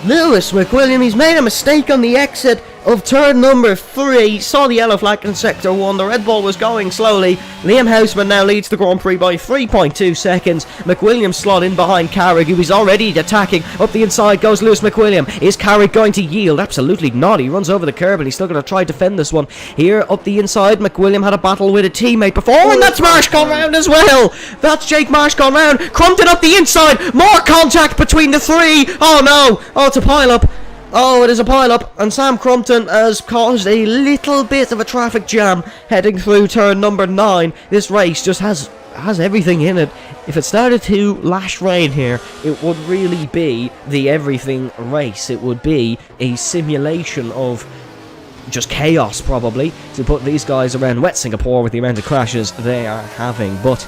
Lewis McWilliam, he's made a mistake on the exit of turn number 3. Saw the yellow flag in sector 1. The Red Bull was going slowly. Liam Houseman now leads the Grand Prix by 3.2 seconds. McWilliam slot in behind Carrick, who is already attacking. Up the inside goes Lewis McWilliam. Is Carrick going to yield? Absolutely not. He runs over the curb, and he's still going to try to defend this one. Here up the inside, McWilliam had a battle with a teammate before, and that's Marsh gone round as well. That's Jake Marsh gone round. Crumpton up the inside. More contact between the 3. Oh no. Oh, it's a pile up. Oh, it is a pile-up, and Sam Crumpton has caused a little bit of a traffic jam heading through turn number 9. This race just has everything in it. If it started to lash rain here, it would really be the everything race. It would be a simulation of just chaos, probably, to put these guys around wet Singapore with the amount of crashes they are having. But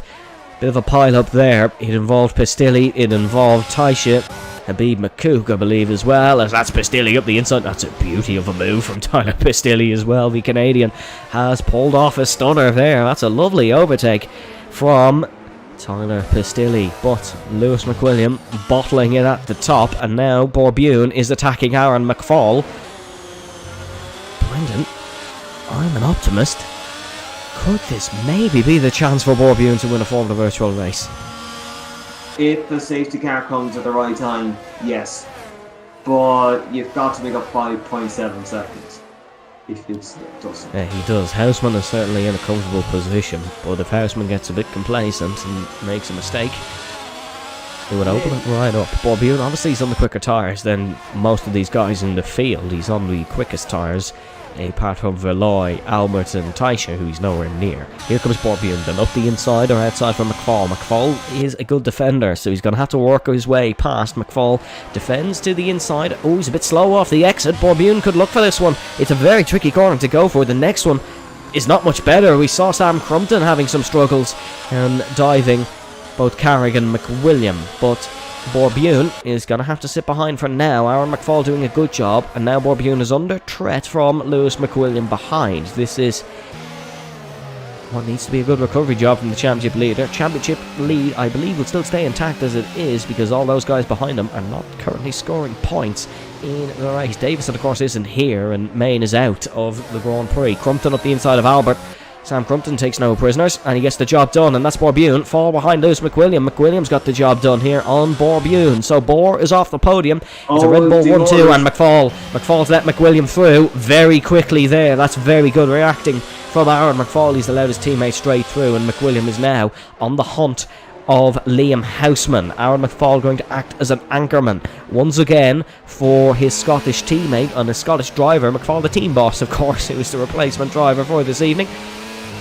bit of a pile-up there. It involved Pistilli, it involved Taisha, Habib McCook, I believe, as well, as that's Pistilli up the inside. That's a beauty of a move from Tyler Pistilli as well. The Canadian has pulled off a stunner there. That's a lovely overtake from Tyler Pistilli, but Lewis McWilliam bottling it at the top, and now Borbune is attacking Aaron McFall. Brendan, I'm an optimist. Could this maybe be the chance for Borbune to win a Formula Virtual race? If the safety car comes at the right time, yes. But you've got to make up 5.7 seconds if it doesn't. Yeah, he does. Houseman is certainly in a comfortable position, but if Houseman gets a bit complacent and makes a mistake, it would open it right up. Borbune, obviously he's on the quicker tyres than most of these guys in the field. He's on the quickest tyres, apart from Veloy, Albert and Taisha, who he's nowhere near. Here comes Borbune, then up the inside or outside from McFall. McFall is a good defender, so he's going to have to work his way past. McFall defends to the inside. Oh, he's a bit slow off the exit. Borbune could look for this one. It's a very tricky corner to go for. The next one is not much better. We saw Sam Crumpton having some struggles and diving both Carrick and McWilliam, but Borbune is going to have to sit behind for now. Aaron McFall doing a good job, and now Borbune is under threat from Lewis McWilliam behind. This is what needs to be a good recovery job from the championship leader. Championship lead, I believe, will still stay intact as it is, because all those guys behind him are not currently scoring points in the race. Davison, of course, isn't here, and Main is out of the Grand Prix. Crumpton up the inside of Albert. Sam Crumpton takes no prisoners, and he gets the job done, and that's Borbune. Fall behind Lewis McWilliam. McWilliam's got the job done here on Borbune. So Bor is off the podium. It's a Red Bull 1-2, and McFall's let McWilliam through very quickly there. That's very good reacting from Aaron McFall. He's allowed his teammate straight through, and McWilliam is now on the hunt of Liam Houseman. Aaron McFall going to act as an anchorman once again for his Scottish teammate and his Scottish driver. McFall, the team boss, of course, who is the replacement driver for this evening.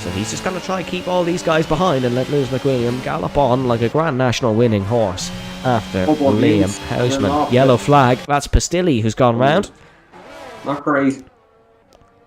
So he's just going to try and keep all these guys behind and let Lewis McWilliam gallop on like a Grand National winning horse after Liam Houseman. Yellow flag. That's Pastilli who's gone round. Not great.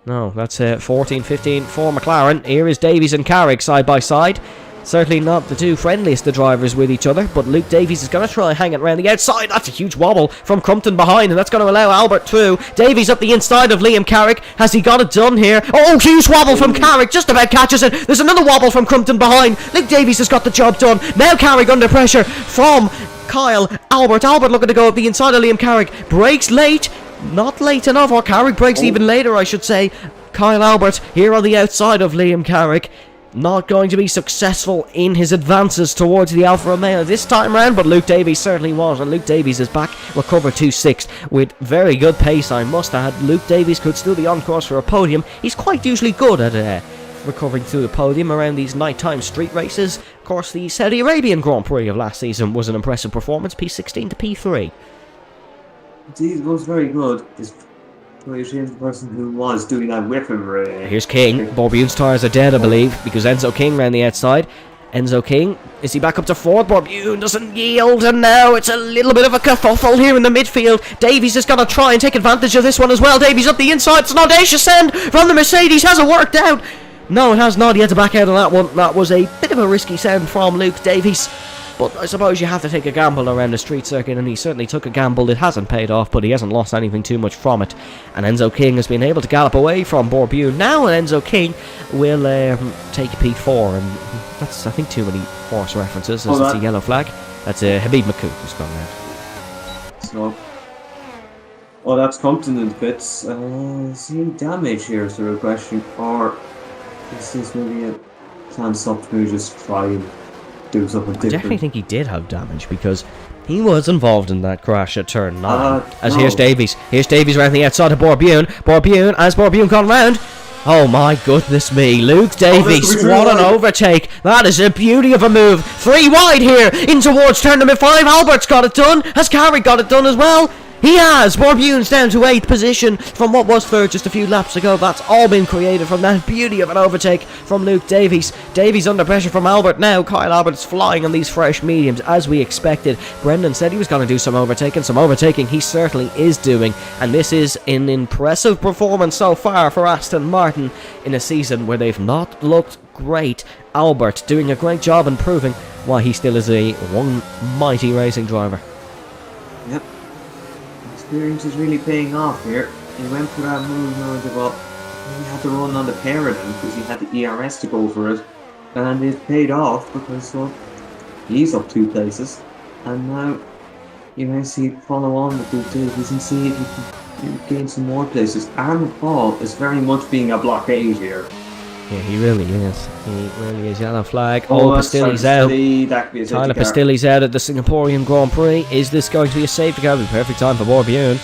No, that's 14-15 for McLaren. Here is Davies and Carrick side by side. Certainly not the two friendliest of drivers with each other, but Luke Davies is going to try hang it around the outside. That's a huge wobble from Crumpton behind, and that's going to allow Albert through. Davies up the inside of Liam Carrick. Has he got it done here? Oh, huge wobble from Carrick, just about catches it. There's another wobble from Crumpton behind. Luke Davies has got the job done. Now Carrick under pressure from Kyle Albert. Albert looking to go up the inside of Liam Carrick. Brakes late. Not late enough, or Carrick breaks even later, I should say. Kyle Albert here on the outside of Liam Carrick. Not going to be successful in his advances towards the Alfa Romeo this time round, but Luke Davies certainly was, and Luke Davies is back, recovered to 6th with very good pace, I must add. Luke Davies could still be on course for a podium. He's quite usually good at recovering through the podium around these nighttime street races. Of course, the Saudi Arabian Grand Prix of last season was an impressive performance, P16 to P3. Indeed, it was very good. The person who was doing that with him. Here's King. Borbune's tyres are dead, I believe, because Enzo King ran the outside. Enzo King, is he back up to 4th? Borbune doesn't yield, and now it's a little bit of a kerfuffle here in the midfield. Davies is going to try and take advantage of this one as well. Davies up the inside. It's an audacious send from the Mercedes. Has it worked out? No, it has not. He had to back out on that one. That was a bit of a risky send from Luke Davies. But I suppose you have to take a gamble around the street circuit, and he certainly took a gamble. It hasn't paid off, but he hasn't lost anything too much from it. And Enzo King has been able to gallop away from Borbune. Now Enzo King will take P4, and that's, I think, too many horse references, as it's a yellow flag. That's Habib Makouk who's gone round. So, that's Compton in the pits. Seeing damage here is the real question, or is this maybe a plan stop to just try and do something different? I definitely think he did have damage, because he was involved in that crash at turn 9. No. Here's Davies. Here's Davies around the outside of Borbune. As Borbune gone round. Oh my goodness me, Luke Davies, what an overtake. That is a beauty of a move. 3 wide here, in towards turn number 5. Albert's got it done. Has Carrick got it done as well? He has. Borbune's down to 8th position from what was 3rd just a few laps ago. That's all been created from that beauty of an overtake from Luke Davies. Davies under pressure from Albert now. Kyle Albert's flying on these fresh mediums as we expected. Brendan said he was going to do some overtaking. Some overtaking he certainly is doing. And this is an impressive performance so far for Aston Martin in a season where they've not looked great. Albert doing a great job and proving why he still is a one mighty racing driver. Yep. Experience is really paying off here. He went for that move now, he had to run on the paradigm because he had the ERS to go for it, and it paid off because he's up 2 places, and now you may see it follow on with Luke Davies and see if he can gain some more places. Aaron Paul is very much being a blockade here. Yeah, he really is. He really is. Yellow flag. Pastilli's out. Tyler Pastilli's out at the Singaporean Grand Prix. Is this going to be a safety car? The perfect time for Borbune.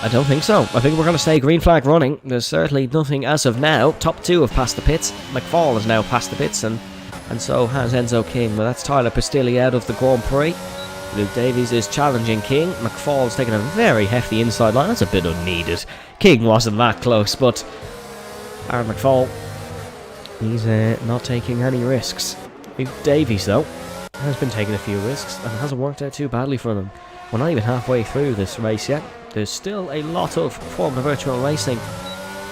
I don't think so. I think we're going to stay green flag running. There's certainly nothing as of now. Top 2 have passed the pits. McFall has now passed the pits, and so has Enzo King. But that's Tyler Pastilli out of the Grand Prix. Luke Davies is challenging King. McFall's taking a very hefty inside line. That's a bit unneeded. King wasn't that close, but Aaron McFall, he's not taking any risks. Luke Davies, though, has been taking a few risks, and it hasn't worked out too badly for them. We're not even halfway through this race yet. There's still a lot of Formula Virtual Racing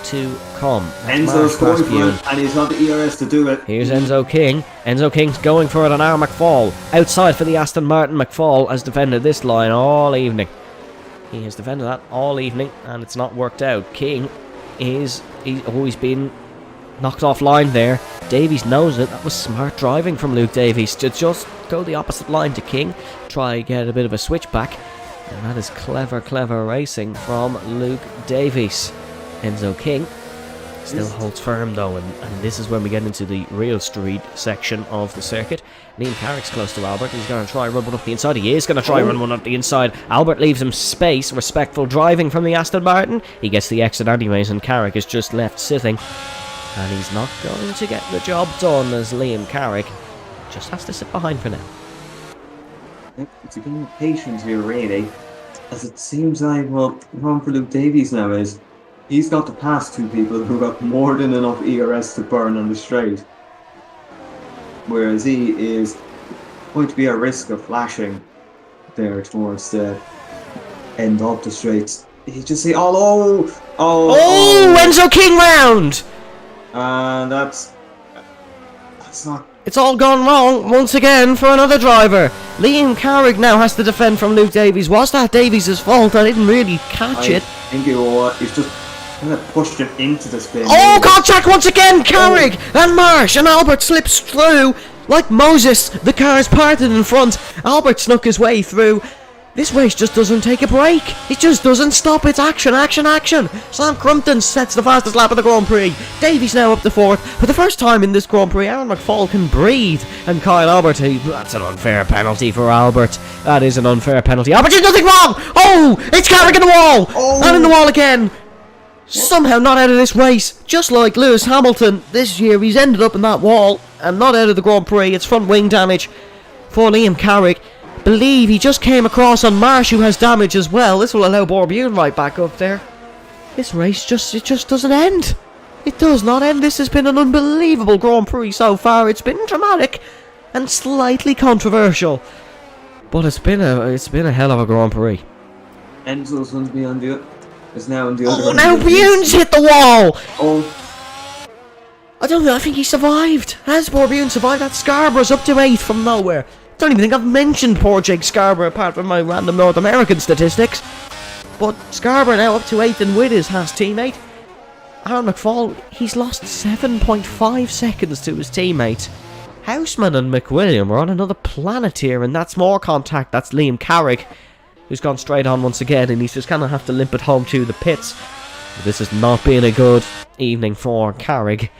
to come. Enzo's going for it, and he's got the ERS to do it. Here's Enzo King. Enzo King's going for it on Aaron McFall. Outside for the Aston Martin. McFall has defended this line all evening. He has defended that all evening, and it's not worked out. King he's always been knocked offline there. Davies knows it. That was smart driving from Luke Davies to just go the opposite line to King, try get a bit of a switchback, and that is clever racing from Luke Davies. Enzo King still holds firm though, and this is when we get into the real street section of the circuit. Liam Carrick's close to Albert. He's going to try and run one up the inside. He is going to try and run one up the inside. Albert leaves him space. Respectful driving from the Aston Martin. He gets the exit anyways, and Carrick is just left sitting. And he's not going to get the job done, as Liam Carrick just has to sit behind for now. It's a game of patience here, really. As it seems like, the problem for Luke Davies now is he's got to pass two people who got more than enough ERS to burn on the straight. Whereas he is going to be at risk of flashing there towards the end of the straights. You just see, Oh, Enzo King round! And that's not. It's all gone wrong once again for another driver. Liam Carrick now has to defend from Luke Davies. Was that Davies' fault? I didn't really catch it. I think it was. It's just kind of pushed him into the spin. Oh, contact once again! Carrick and Marsh and Albert slips through. Like Moses, the cars parted in front. Albert snuck his way through. This race just doesn't take a break. It just doesn't stop. It's action, action, action. Sam Crumpton sets the fastest lap of the Grand Prix. Davies now up to fourth. For the first time in this Grand Prix, Aaron McFall can breathe. And Kyle Albert, that's an unfair penalty for Albert. That is an unfair penalty. Albert did nothing wrong. Oh, it's Carrick in the wall. And in the wall again. Somehow not out of this race. Just like Lewis Hamilton, this year he's ended up in that wall and not out of the Grand Prix. It's front wing damage for Liam Carrick. Believe he just came across on Marsh, who has damage as well. This will allow Borbune right back up there. This race just doesn't end. It does not end. This has been an unbelievable Grand Prix so far. It's been dramatic and slightly controversial, but it's been a hell of a Grand Prix. Enzo's going to be on the. Is now on the other. Oh, now Bune's hit the wall. Oh. I don't know. I think he survived. Has Borbune survived? That Scarborough's up to 8th from nowhere. Don't even think I've mentioned poor Jake Scarborough apart from my random North American statistics. But Scarborough now up to 8th and with his Haas teammate. Aaron McFall, he's lost 7.5 seconds to his teammates. Houseman and McWilliam are on another planet here, and that's more contact. That's Liam Carrick, who's gone straight on once again, and he's just going to have to limp it home to the pits. This has not been a good evening for Carrick.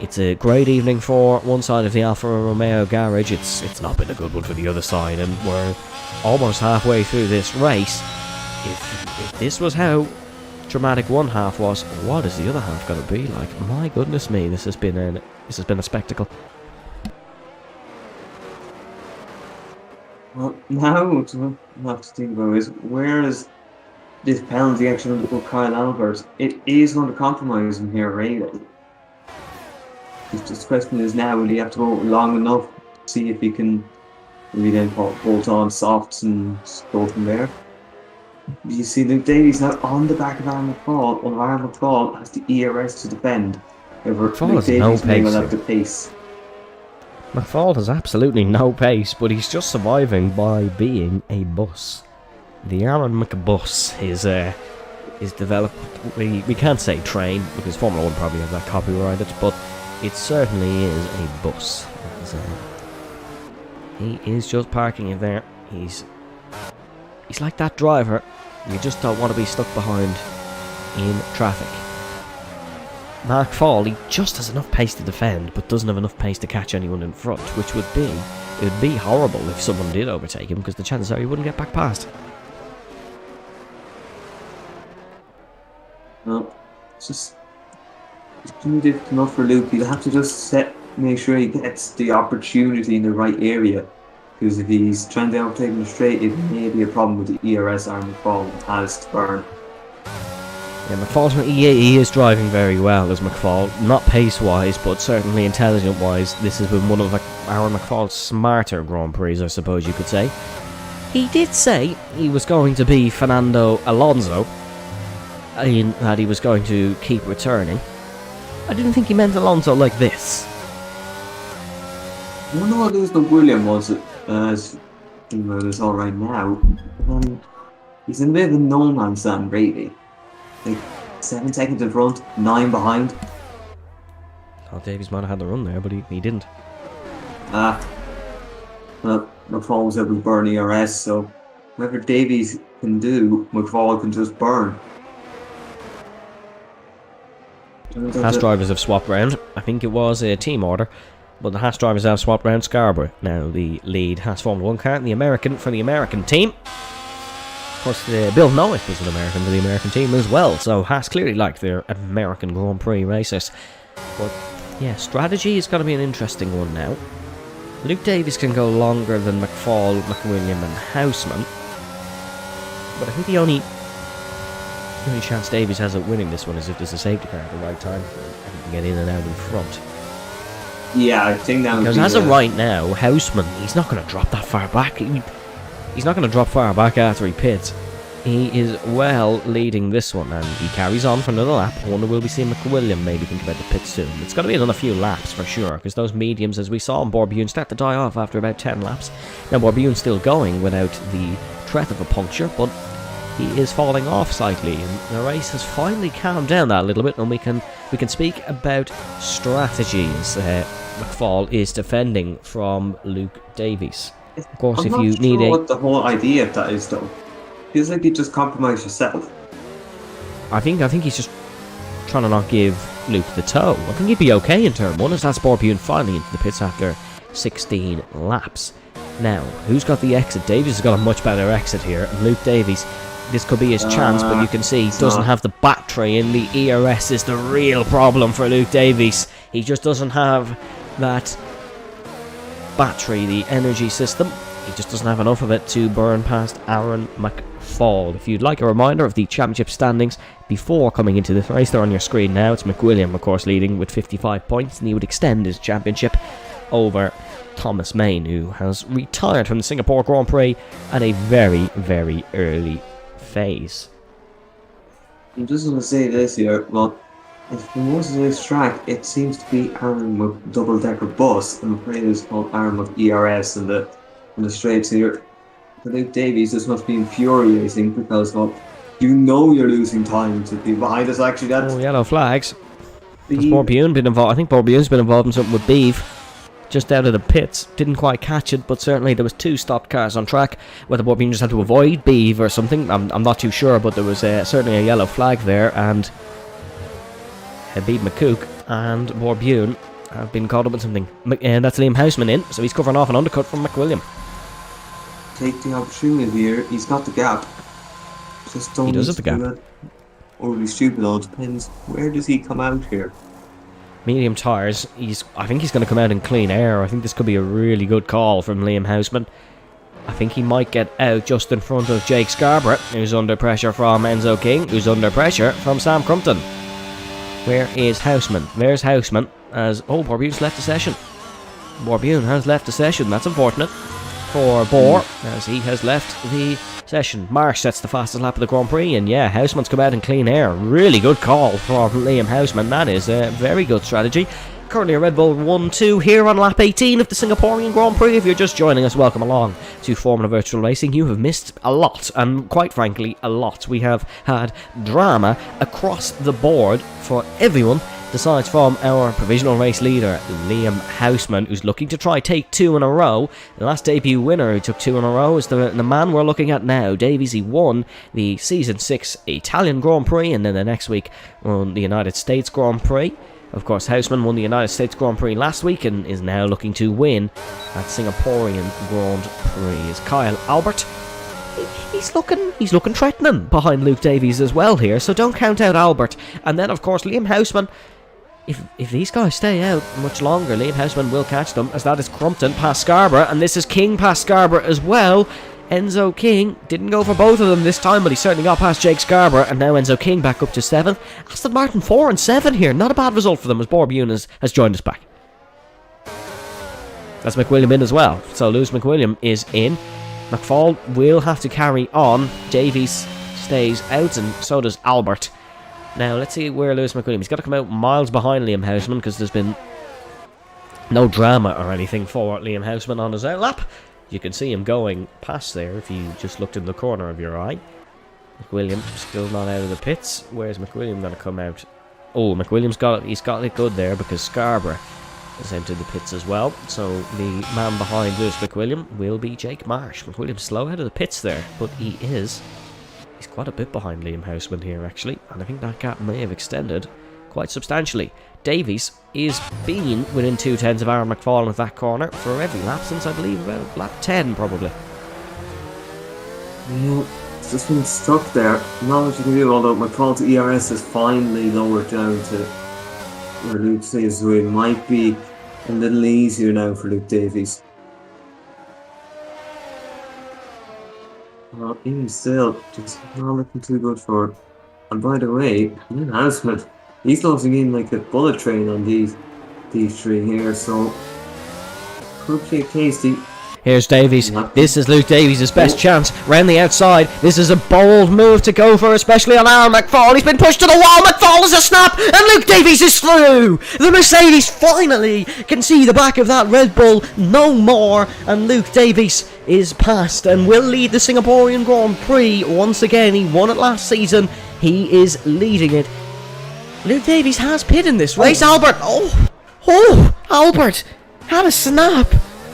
It's a great evening for one side of the Alfa Romeo garage. It's not been a good one for the other side, and we're almost halfway through this race. If this was how dramatic one half was, what is the other half going to be like? My goodness me, this has been a spectacle. Well, now what we have to think about is where is this penalty actually going to put Kyle Albert? It is going to compromise him here, really. The question is now, will he have to go long enough to see if he can maybe then bolt on softs and go from there? You see Luke Davies now on the back of Aaron McFall. Well, Aaron McFall has the ERS to defend. McFall Luke has no Davies may pace. well have the pace. McFall has absolutely no pace, but he's just surviving by being a bus. The Aaron McBus is developed. We can't say train because Formula 1 probably have that copyrighted, but it certainly is a bus. He is just parking it there. He's like that driver you just don't want to be stuck behind in traffic. Mark Fall, he just has enough pace to defend, but doesn't have enough pace to catch anyone in front, which would be horrible if someone did overtake him, because the chances are he wouldn't get back past. No, it's too difficult enough for Luke. He'll have to just make sure he gets the opportunity in the right area. Because if he's trying to overtake him straight, it may be a problem with the ERS arm McFall has to burn. Yeah, McFall's he is driving very well as McFall, not pace-wise, but certainly intelligent-wise. This has been one of Aaron McFall's smarter Grand Prix, I suppose you could say. He did say he was going to be Fernando Alonso, in that he was going to keep returning. I didn't think he meant Alonso like this. I don't know what Lewis William was as it's all right now. He's in a bit of a no man's land, really. Like 7 seconds in front, 9 behind. Oh, Davies might have had the run there, but he didn't. Well, McFall was able to burn ERS, so whatever Davies can do, McFall can just burn. Haas drivers have swapped round. I think it was a team order, but the Haas drivers have swapped round Scarborough. Now the lead Haas Formula 1 car, the American for the American team. Of course, Bill Nowick was an American for the American team as well, so Haas clearly like their American Grand Prix racers. But yeah, strategy is going to be an interesting one now. Luke Davies can go longer than McFall, McWilliam and Houseman, but I think the only The only chance Davies has at winning this one is if there's a safety car at the right time and he can get in and out in front. Yeah, I think that would Because be as of right now, Houseman, he's not going to drop that far back. He's not going to drop far back after he pits. He is well leading this one, and he carries on for another lap. I wonder will we see McWilliam maybe think about the pit soon. It's going to be another few laps for sure, because those mediums, as we saw in Borbune, start to die off after about 10 laps. Now Borbune's still going without the threat of a puncture, but he is falling off slightly, and the race has finally calmed down that a little bit, and we can speak about strategies. McFall is defending from Luke Davies. Of course, I'm if you not need sure what the whole idea of that is, though. Feels like you just compromise yourself. I think he's just trying to not give Luke the toe. I think he'd be okay in turn one, as that's Borbune finally into the pits after 16 laps. Now, who's got the exit? Davies has got a much better exit here, and Luke Davies, this could be his chance, but you can see he doesn't have the battery, and the ERS is the real problem for Luke Davies. He just doesn't have that battery, the energy system. He just doesn't have enough of it to burn past Aaron McFall. If you'd like a reminder of the championship standings before coming into this race, they're on your screen now. It's McWilliam, of course, leading with 55 points, and he would extend his championship over Thomas Main, who has retired from the Singapore Grand Prix at a very, very early phase. I'm just going to say this here, well, for most of this track, it seems to be Aaron double-decker bus. I'm afraid it's called Aaron ERS in the straights here. For Luke Davies, this must be infuriating because, well, you know you're losing time to people behind us. Actually, that's yellow flags. Has Borbune been involved? I think Borbune's been involved in something with Beeve. Just out of the pits, didn't quite catch it, but certainly there was 2 stopped cars on track. Whether Borbune just had to avoid Beeve or something, I'm not too sure, but there was certainly a yellow flag there, and Habib McCook and Borbune have been caught up in something. And that's Liam Houseman in, so he's covering off an undercut from McWilliam. Take the opportunity here. He's got the gap. Just don't. He does have the gap. Overly stupid, though. It depends. Where does he come out here? Medium tyres. I think he's going to come out in clean air. I think this could be a really good call from Liam Houseman. I think he might get out just in front of Jake Scarborough, who's under pressure from Enzo King, who's under pressure from Sam Crumpton. Where is Houseman? There's Houseman as... Oh, Borbune's left the session. Borbune has left the session. That's unfortunate for Bohr, as he has left the session. Marsh sets the fastest lap of the Grand Prix, and yeah, Houseman's come out in clean air. Really good call from Liam Houseman. That is a very good strategy. Currently a Red Bull 1-2 here on lap 18 of the Singaporean Grand Prix. If you're just joining us, welcome along to Formula Virtual Racing. You have missed a lot, and quite frankly, a lot. We have had drama across the board for everyone, besides from our provisional race leader, Liam Houseman, who's looking to try take 2 in a row. The last debut winner who took 2 in a row is the man we're looking at now. Davies, he won the Season 6 Italian Grand Prix, and then the next week won the United States Grand Prix. Of course, Houseman won the United States Grand Prix last week and is now looking to win that Singaporean Grand Prix. Is Kyle Albert? He's looking threatening behind Luke Davies as well here, so don't count out Albert. And then, of course, Liam Houseman. If these guys stay out much longer, Liam Houseman will catch them, as that is Crumpton past Scarborough, and this is King past Scarborough as well. Enzo King didn't go for both of them this time, but he certainly got past Jake Scarborough, and now Enzo King back up to 7th. Aston Martin 4 and 7 here. Not a bad result for them, as Borbune has joined us back. That's McWilliam in as well. So Lewis McWilliam is in. McFall will have to carry on. Davies stays out, and so does Albert. Now, let's see where Lewis McWilliam... He's got to come out miles behind Liam Houseman, because there's been no drama or anything for Liam Houseman on his outlap. You can see him going past there if you just looked in the corner of your eye. McWilliam still not out of the pits. Where's McWilliam going to come out? Oh, McWilliam's got it good there, because Scarborough has entered the pits as well. So the man behind Lewis McWilliam will be Jake Marsh. McWilliam's slow out of the pits there, but he's quite a bit behind Liam Houseman here, actually, and I think that gap may have extended quite substantially. Davies is been within 2/10 of Aaron McFall at that corner for every lap since, I believe, about lap 10 probably. Yeah, it's just been stuck there. Not much you can do, although McFall's ERS is finally lowered down to where Luke says, so it might be a little easier now for Luke Davies. Well, even still, just not looking too good for And by the way, Ian Houseman, he's closing in like a bullet train on these three here, so could be a tasty. Here's Davies. This is Luke Davies' best chance. Round the outside. This is a bold move to go for, especially on Aaron McFall. He's been pushed to the wall. McFall is a snap, and Luke Davies is through. The Mercedes finally can see the back of that Red Bull no more, and Luke Davies is past and will lead the Singaporean Grand Prix once again. He won it last season. He is leading it. Luke Davies has pit in this race. Albert. Oh, Albert had a snap.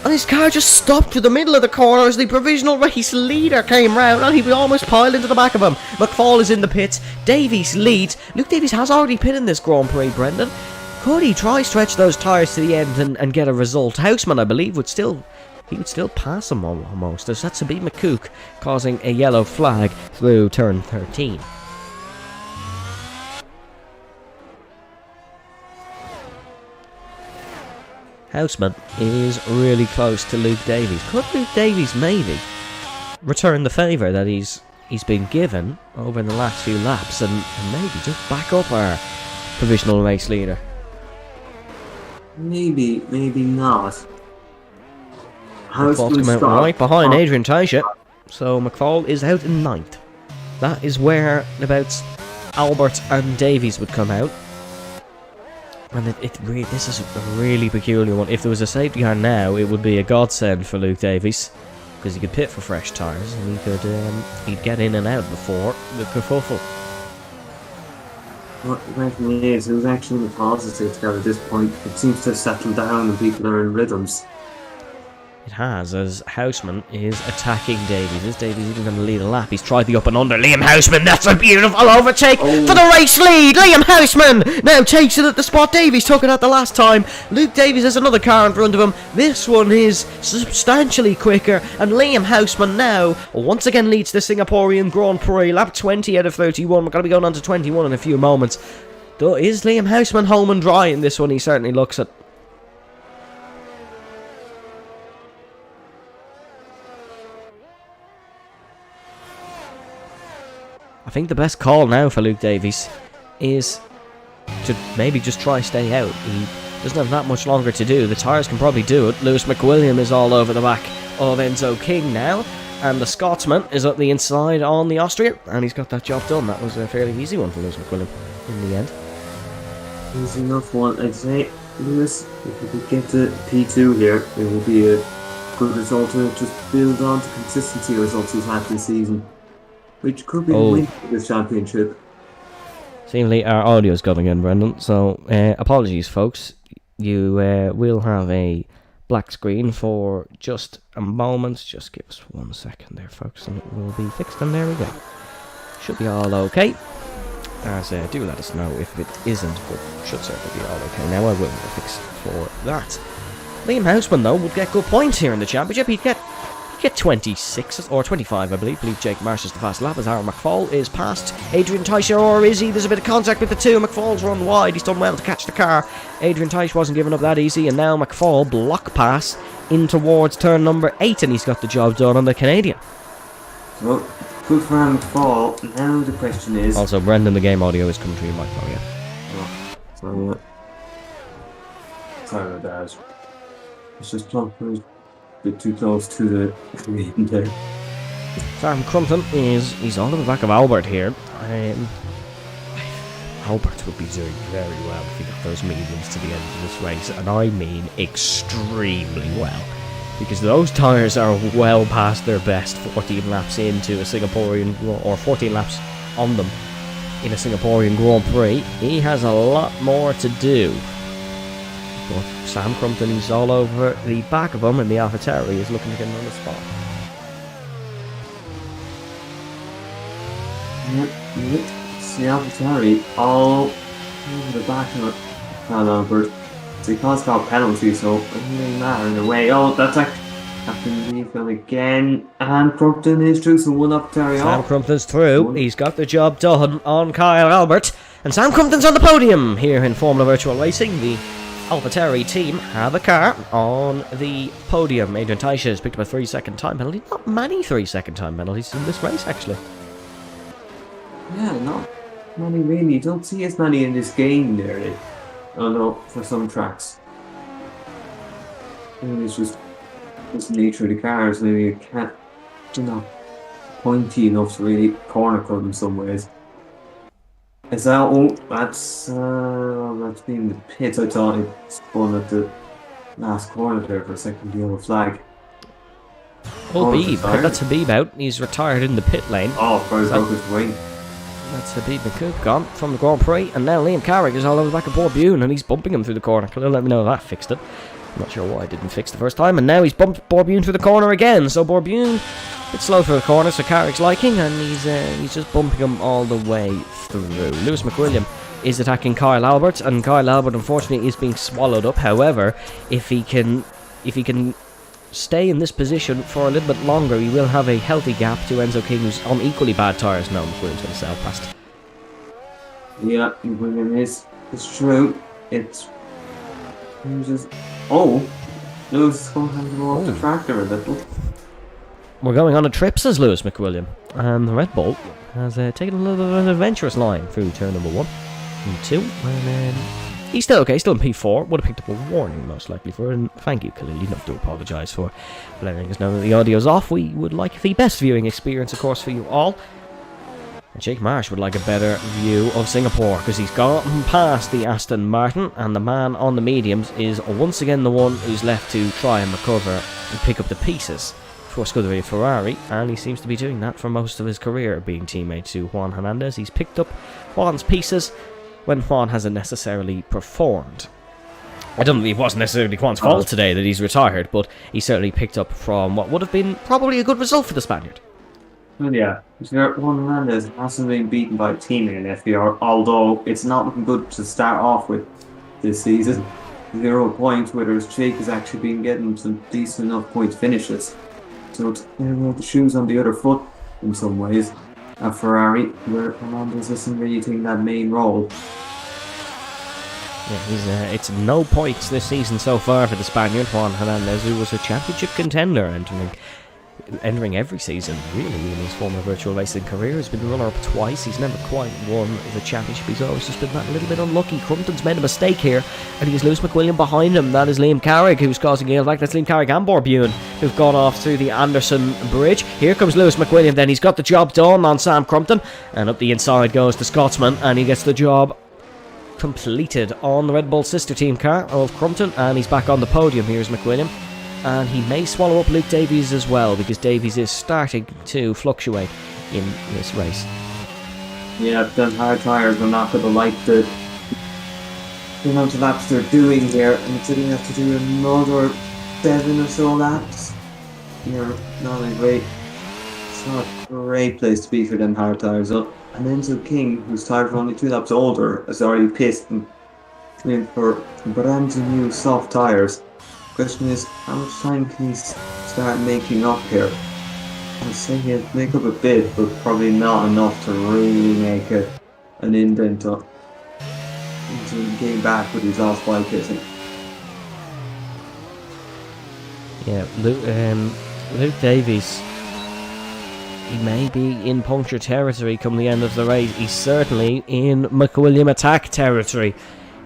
And his car just stopped through the middle of the corner as the provisional race leader came round, and he almost piled into the back of him. McFall is in the pits. Davies leads. Luke Davies has already pitted in this Grand Prix, Brendan. Could he try stretch those tyres to the end and get a result? Houseman, I believe, would still pass him almost, as that's Habib McCook causing a yellow flag through turn 13. Houseman is really close to Luke Davies. Could Luke Davies maybe return the favour that he's been given over the last few laps and maybe just back up our provisional race leader? Maybe not. McFall's come out right behind Adrian Taisha, so McFall is out in 9th. That is where about Albert and Davies would come out. And this is a really peculiar one. If there was a safety car now, it would be a godsend for Luke Davies, because he could pit for fresh tyres and he'd get in and out before the kerfuffle. What the question is, who's actually in the positive at this point? It seems to have settled down and people are in rhythms. It has, as Houseman is attacking Davies. Is Davies even going to lead a lap? He's tried the up and under. Liam Houseman, that's a beautiful overtake for the race lead. Liam Houseman now takes it at the spot Davies took it at the last time. Luke Davies has another car in front of him. This one is substantially quicker, and Liam Houseman now once again leads the Singaporean Grand Prix. Lap 20 out of 31. We're going to be going on to 21 in a few moments. Though, is Liam Houseman home and dry in this one? He certainly looks it. I think the best call now for Luke Davies is to maybe just try stay out. He doesn't have that much longer to do. The tyres can probably do it. Lewis McWilliam is all over the back of Enzo King now, and the Scotsman is up the inside on the Austrian, and he's got that job done. That was a fairly easy one for Lewis McWilliam in the end. Easy enough one, I'd say. Lewis, if we could get to P2 here, it will be a good result to just build on to consistency results he's had this season, which could be the win for this championship. Seemingly our audio's gone again, Brendan, so apologies folks. You will have a black screen for just a moment. Just give us 1 second there, folks, and it will be fixed, and there we go. Should be all okay. As do let us know if it isn't, but should certainly be all okay. Now I will fix for that. Liam Houseman, though, would get good points here in the championship. He'd get 26 or 25, I believe. Jake Marsh is the fast lap as Aaron McFall is past Adrian Teicher, or is he? There's a bit of contact with the two. McFall's run wide. He's done well to catch the car. Adrian Teicher wasn't giving up that easy, and now McFall block pass in towards turn number 8, and he's got the job done on the Canadian. Well, good for Aaron McFall. Now the question is... Also, Brendan, the game audio is coming through your mic, yeah. Oh, sorry about that. It's just plugged a bit too close to the screen there. Sam Crumpton he's all in the back of Albert here. Albert would be doing very well if he got those mediums to the end of this race, and I mean extremely well, because those tyres are well past their best 14 laps into a Singaporean, or 14 laps on them in a Singaporean Grand Prix. He has a lot more to do. But Sam Crumpton, he's all over the back of him, and the AlphaTauri is looking to get another spot. Yep. It's the AlphaTauri all over the back of Albert. So he caused a penalty, so it doesn't really matter in a way. Oh, that's actually Captain Leafman again. And Crumpton is through, so one AlphaTauri Sam Crumpton's through. He's got the job done on Kyle Albert. And Sam Crumpton's on the podium here in Formula Virtual Racing. The AlphaTauri team have a car on the podium. Adrian Teicher has picked up a 3-second time penalty. Not many 3-second time penalties in this race, actually. Yeah, many really. You don't see as many in this game nearly. Although for some tracks, maybe it's just the nature of the cars. Maybe you can't, you know, pointy enough to really corner cut in some ways. Is that that's been the pit. I thought it spun at the last corner there for a second. The yellow flag. Oh, Habib. That's Habib out. He's retired in the pit lane. Oh, probably broke his wing. That's Habib McCook gone from the Grand Prix, and now Liam Carrick is all over the back of Borbune, and he's bumping him through the corner. Let me know that fixed it. I'm not sure why I didn't fix the first time, and now he's bumped Borbune through the corner again. So Borbune, a bit slow through the corner, so Carrick's liking, and he's just bumping him all the way through. Lewis McWilliam is attacking Kyle Albert, and Kyle Albert unfortunately is being swallowed up. However, if he can stay in this position for a little bit longer, he will have a healthy gap to Enzo King, who's on equally bad tyres now. McWilliam's going to sail past. Yeah, McWilliam is. It's true. It's just. Oh, Lewis is going to have to go off the tractor a little. We're going on a trip, says Lewis McWilliam. And the Red Bull has taken a little bit of an adventurous line through turn number 1 and 2. And he's still okay, still in P4. Would have picked up a warning, most likely, for it. And thank you, Khalil. You don't have to apologise for letting us know that the audio's off. We would like the best viewing experience, of course, for you all. And Jake Marsh would like a better view of Singapore, because he's gotten past the Aston Martin, and the man on the mediums is once again the one who's left to try and recover and pick up the pieces for Scuderia Ferrari, and he seems to be doing that for most of his career, being teammate to Juan Hernandez. He's picked up Juan's pieces when Juan hasn't necessarily performed. I don't think it wasn't necessarily Juan's fault today that he's retired, but he certainly picked up from what would have been probably a good result for the Spaniard. Well, yeah, Juan Hernandez hasn't been beaten by a teammate in FVR, although it's not looking good to start off with this season. 0 points, whereas Jake has actually been getting some decent enough point finishes. So it's the shoes on the other foot in some ways at Ferrari, where Hernandez isn't really taking that main role. Yeah, it's no points this season so far for the Spaniard, Juan Hernandez, who was a championship contender entering every season, really, in his former virtual racing career. He's been the runner-up twice. He's never quite won the championship. He's always just been that little bit unlucky. Crumpton's made a mistake here, and he's Lewis McWilliam behind him. That is Liam Carrick, who's causing ill effect. That's Liam Carrick and Borbune, who've gone off through the Anderson Bridge. Here comes Lewis McWilliam, then he's got the job done on Sam Crumpton, and up the inside goes the Scotsman, and he gets the job completed on the Red Bull sister team car of Crumpton, and he's back on the podium. Here's McWilliam. And he may swallow up Luke Davies as well, because Davies is starting to fluctuate in this race. Yeah, them hard tyres are not going to like the amount of laps they're doing here, and so they have to do another 7 or so laps. You're not a great. It's not a great place to be for them hard tyres up. And Enzo King, whose tyres are only 2 laps older, has already pissed and went for brand new soft tyres. Question is, how much time can he start making up here? I'd say he'll make up a bit, but probably not enough to really make an indent up into getting back with his off bike, I think. Yeah, Luke Davies, he may be in puncture territory come the end of the race. He's certainly in McWilliam attack territory,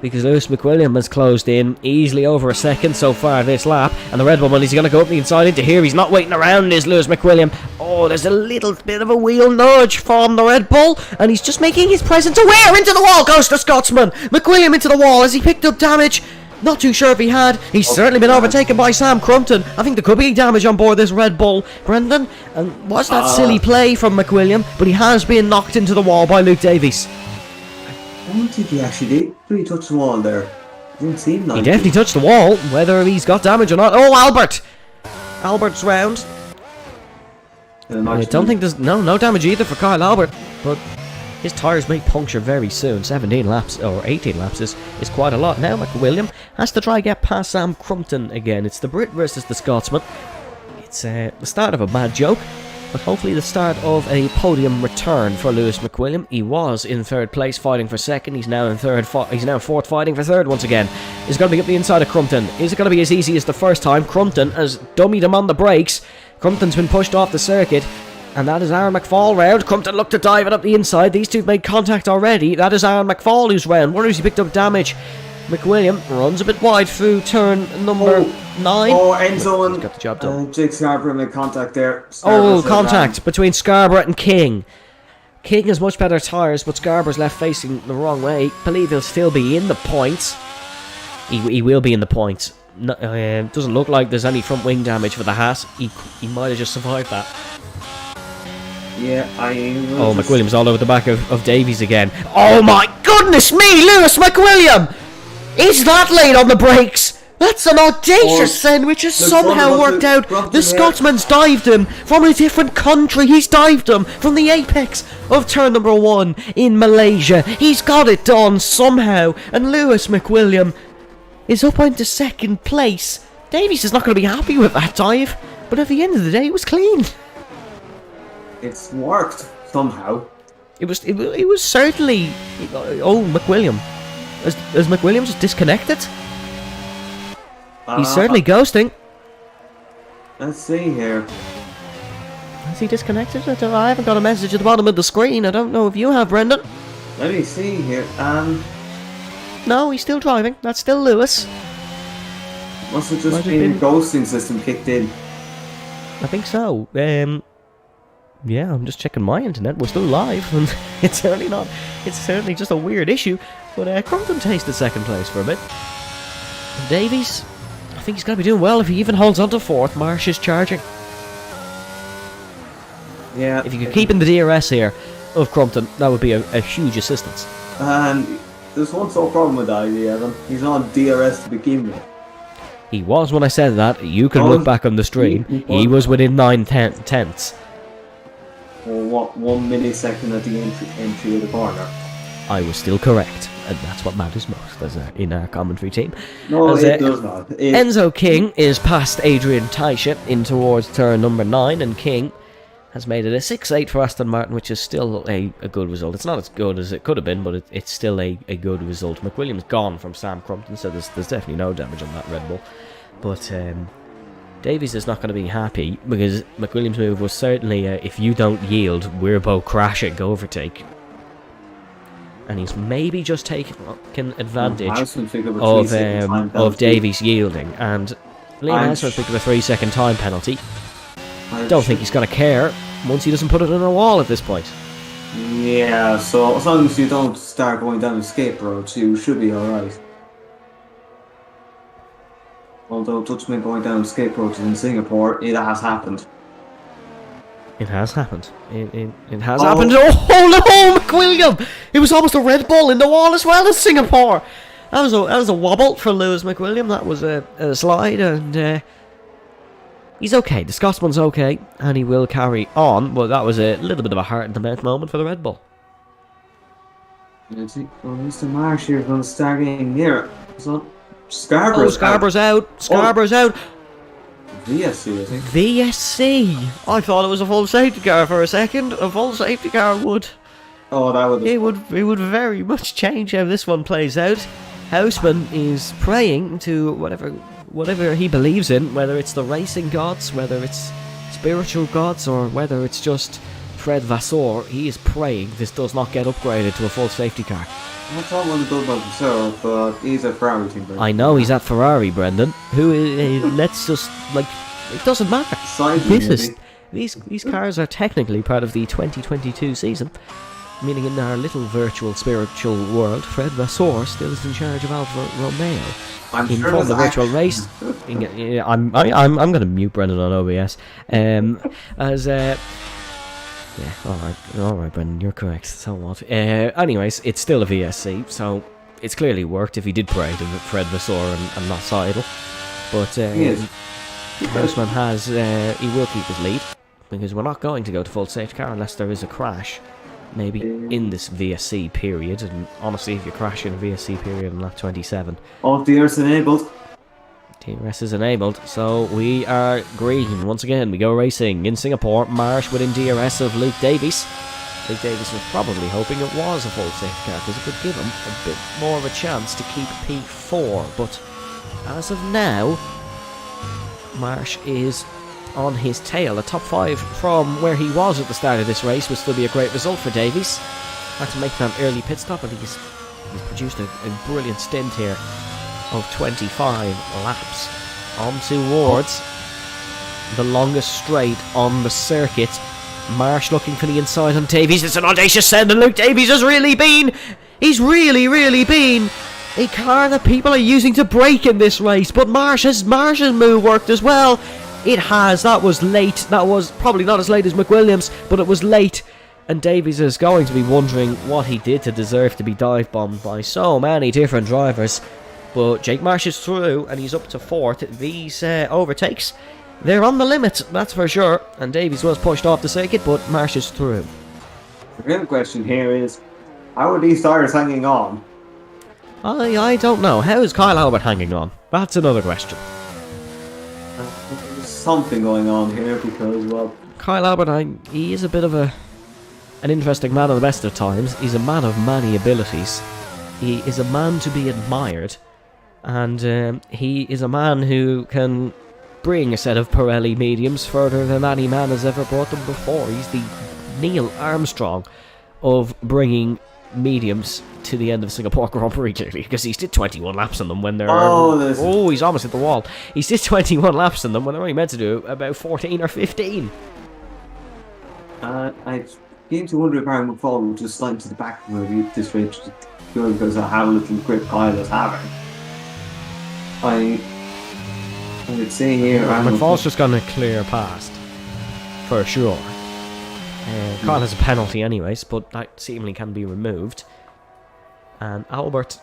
because Lewis McWilliam has closed in easily over a second so far this lap, and the Red Bull, he's going to go up the inside into here. He's not waiting around, is Lewis McWilliam. Oh, there's a little bit of a wheel nudge from the Red Bull, and he's just making his presence aware. Into the wall goes the Scotsman. McWilliam into the wall. Has he picked up damage? Not too sure if he had. He's certainly been overtaken by Sam Crumpton. I think there could be damage on board this Red Bull, Brendan. And was that silly play from McWilliam? But he has been knocked into the wall by Luke Davies. I don't think he actually did. Really touched the wall there. Didn't seem like he definitely touched the wall. Whether he's got damage or not. Oh, Albert's round. I don't think there's no damage either for Kyle Albert, but his tyres may puncture very soon. 17 laps or 18 laps is quite a lot. Now McWilliam has to try and get past Sam Crumpton again. It's the Brit versus the Scotsman. It's the start of a bad joke, but hopefully the start of a podium return for Lewis McWilliam. He was in 3rd place fighting for 2nd. He's now in 3rd. He's now 4th fighting for 3rd once again. He's going to be up the inside of Crumpton. Is it going to be as easy as the first time? Crumpton has dummied him on the brakes. Crumpton's been pushed off the circuit. And that is Aaron McFall round. Crumpton looked to dive it up the inside. These two have made contact already. That is Aaron McFall who's round. Wonders he picked up damage. McWilliam runs a bit wide through turn number 9. Oh, end zone. He's got the job done. Jake Scarborough made contact there. Contact between Scarborough and King. King has much better tyres, but Scarborough's left facing the wrong way. Believe he'll still be in the points. He will be in the points. No, doesn't look like there's any front wing damage for the hat. He might have just survived that. Yeah, McWilliam's all over the back of Davies again. Oh my goodness me, Lewis McWilliam! Is that late on the brakes? That's an audacious send, which has somehow worked out. The Scotsman's dived him from a different country. He's dived him from the apex of turn number 1 in Malaysia. He's got it done somehow. And Lewis McWilliam is up into 2nd place. Davies is not going to be happy with that dive, but at the end of the day, it was clean. It's worked somehow. It was certainly. Oh, McWilliam. Is McWilliam just disconnected? He's certainly ghosting. Let's see here. Is he disconnected? I haven't got a message at the bottom of the screen. I don't know if you have, Brendan. Let me see here. No, he's still driving. That's still Lewis. Must have just been a ghosting system kicked in. I think so. Yeah, I'm just checking my internet. We're still live, and it's certainly not. It's certainly just a weird issue. But Crumpton tasted 2nd place for a bit. And Davies, I think he's going to be doing well if he even holds on to 4th. Marsh is charging. Yeah. If you could keep in the DRS here of Crumpton, that would be a huge assistance. And there's one sole problem with that idea, Evan. He's on DRS to begin with. He was when I said that. You can look back on the stream. He was within 9 tenths. Or what, 1 millisecond at the entry of the corner. I was still correct, and that's what matters most in our commentary team. No, it does not. Enzo King is past Adrian Taisha in towards turn number 9, and King has made it a 6-8 for Aston Martin, which is still a good result. It's not as good as it could have been, but it's still a good result. McWilliam's gone from Sam Crumpton, so there's definitely no damage on that Red Bull. But Davies is not going to be happy, because McWilliam's move was certainly if you don't yield, we're both crashing overtake. And he's maybe just taken advantage of Davies yielding. And Liam Houseman's picked up a 3-second time penalty. Don't think he's going to care once he doesn't put it in a wall at this point. Yeah, so as long as you don't start going down escape roads, you should be alright. Although Dutchman going down escape roads in Singapore, it has happened. It has happened. It has happened. Oh no, McWilliam! It was almost a Red Bull in the wall as well as Singapore. That was a wobble for Lewis McWilliam. That was a slide, and he's okay. The Scotsman's okay, and he will carry on. But that was a little bit of a heart in the mouth moment for the Red Bull. Mr. Marsh here is going to start getting near. So Scarborough's out. Scarborough's out. VSC, I think. VSC. I thought it was a full safety car for a second. A full safety car would. Oh, that would. It would very much change how this one plays out. Houseman is praying to whatever he believes in, whether it's the racing gods, whether it's spiritual gods, or whether it's just Fred Vasseur. He is praying this does not get upgraded to a full safety car. I thought one good about himself, but he's a Ferrari team. Brendan. I know he's at Ferrari, Brendan. Let's just it doesn't matter. These cars are technically part of the 2022 season, meaning in our little virtual spiritual world, Fred Vasseur still is in charge of Alfa Romeo. In Formula Virtual Race. I'm going to mute Brendan on OBS. Yeah, alright, Brendan, you're correct. So what? Anyways, it's still a VSC, so it's clearly worked if he did pray to Fred Vasseur and not Seidel. But Houseman he will keep his lead, because we're not going to go to full safety car unless there is a crash. Maybe in this VSC period, and honestly, if you crash in a VSC period in lap 27. All DRS enabled. DRS is enabled, so we are green. Once again, we go racing in Singapore. Marsh within DRS of Luke Davies. Luke Davies was probably hoping it was a full safety car, because it could give him a bit more of a chance to keep P4. But as of now, Marsh is on his tail. A top 5 from where he was at the start of this race would still be a great result for Davies. Had to make that early pit stop, and he's produced a brilliant stint here of 25 laps on towards the longest straight on the circuit. Marsh looking for the inside on Davies. It's an audacious send, and Luke Davies has really been, he's really been a car that people are using to brake in this race. But Marsh's move worked as well. It has. That was late. That was probably not as late as McWilliams, but it was late. And Davies is going to be wondering what he did to deserve to be dive bombed by so many different drivers. But Jake Marsh is through, and he's up to 4th. These overtakes, they're on the limit, that's for sure. And Davies was pushed off the circuit, but Marsh is through. The real question here is, how are these tires hanging on? I don't know. How is Kyle Albert hanging on? That's another question. There's something going on here because, well... Kyle Albert, he is a bit of an interesting man at the best of times. He's a man of many abilities. He is a man to be admired. And he is a man who can bring a set of Pirelli mediums further than any man has ever brought them before. He's the Neil Armstrong of bringing mediums to the end of Singapore Grand Prix, clearly, because he's did 21 laps on them when they're... he's almost hit the wall. He's did 21 laps on them when they're only meant to do about 14 or 15. I came to wonder if Aaron McFall would just slide to the back of this race because of how little grip Kyle is having. I would say here... McFall's just going to clear past, for sure. Kyle has a penalty anyways, but that seemingly can be removed. And Albert,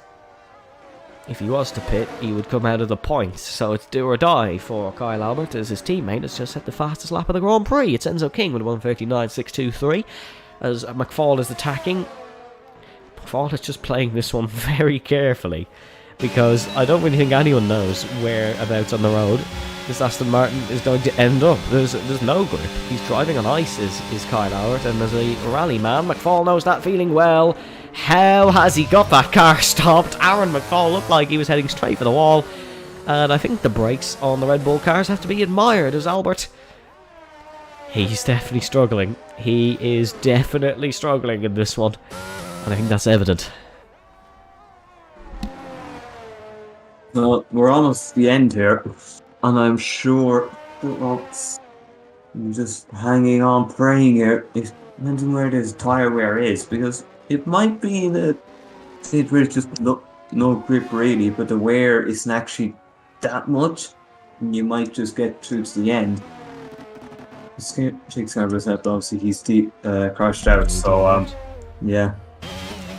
if he was to pit, he would come out of the points. So it's do or die for Kyle Albert, as his teammate has just set the fastest lap of the Grand Prix. It's Enzo King with 1:39.623, as McFall is attacking. McFall is just playing this one very carefully, because I don't really think anyone knows whereabouts on the road this Aston Martin is going to end up. There's no grip. He's driving on ice, is Kyle Albert, and as a rally man, McFall knows that feeling well. How has he got that car stopped? Aaron McFall looked like he was heading straight for the wall, and I think the brakes on the Red Bull cars have to be admired, as Albert, he's definitely struggling. He is definitely struggling in this one, and I think that's evident. Well, we're almost at the end here, and I'm sure that I'm just hanging on, praying here. It depends on where this tyre wear is, because it might be that it's just no grip really, but the wear isn't actually that much, and you might just get through to the end. Jake's gonna reset, obviously he's crashed out, so yeah.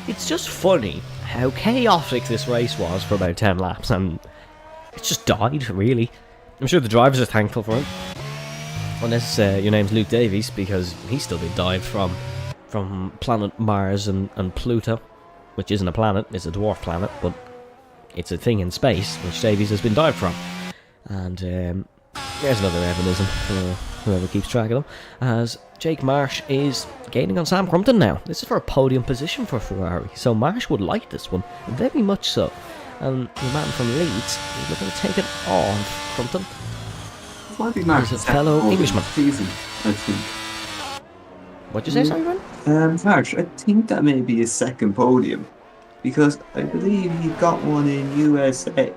It's just funny how chaotic this race was for about 10 laps, and it just died, really. I'm sure the drivers are thankful for it. Unless your name's Luke Davies, because he's still been dived from planet Mars and Pluto, which isn't a planet, it's a dwarf planet, but it's a thing in space, which Davies has been dived from. And there's another evanism for whoever keeps track of them, as Jake Marsh is gaining on Sam Crumpton now. This is for a podium position for Ferrari, so Marsh would like this one, very much so. And the man from Leeds is looking to take it off Crumpton. Might be Marsh, a fellow Englishman. Season, I think. What'd you say, Simon? Marsh, I think that may be his second podium, because I believe he got one in USA.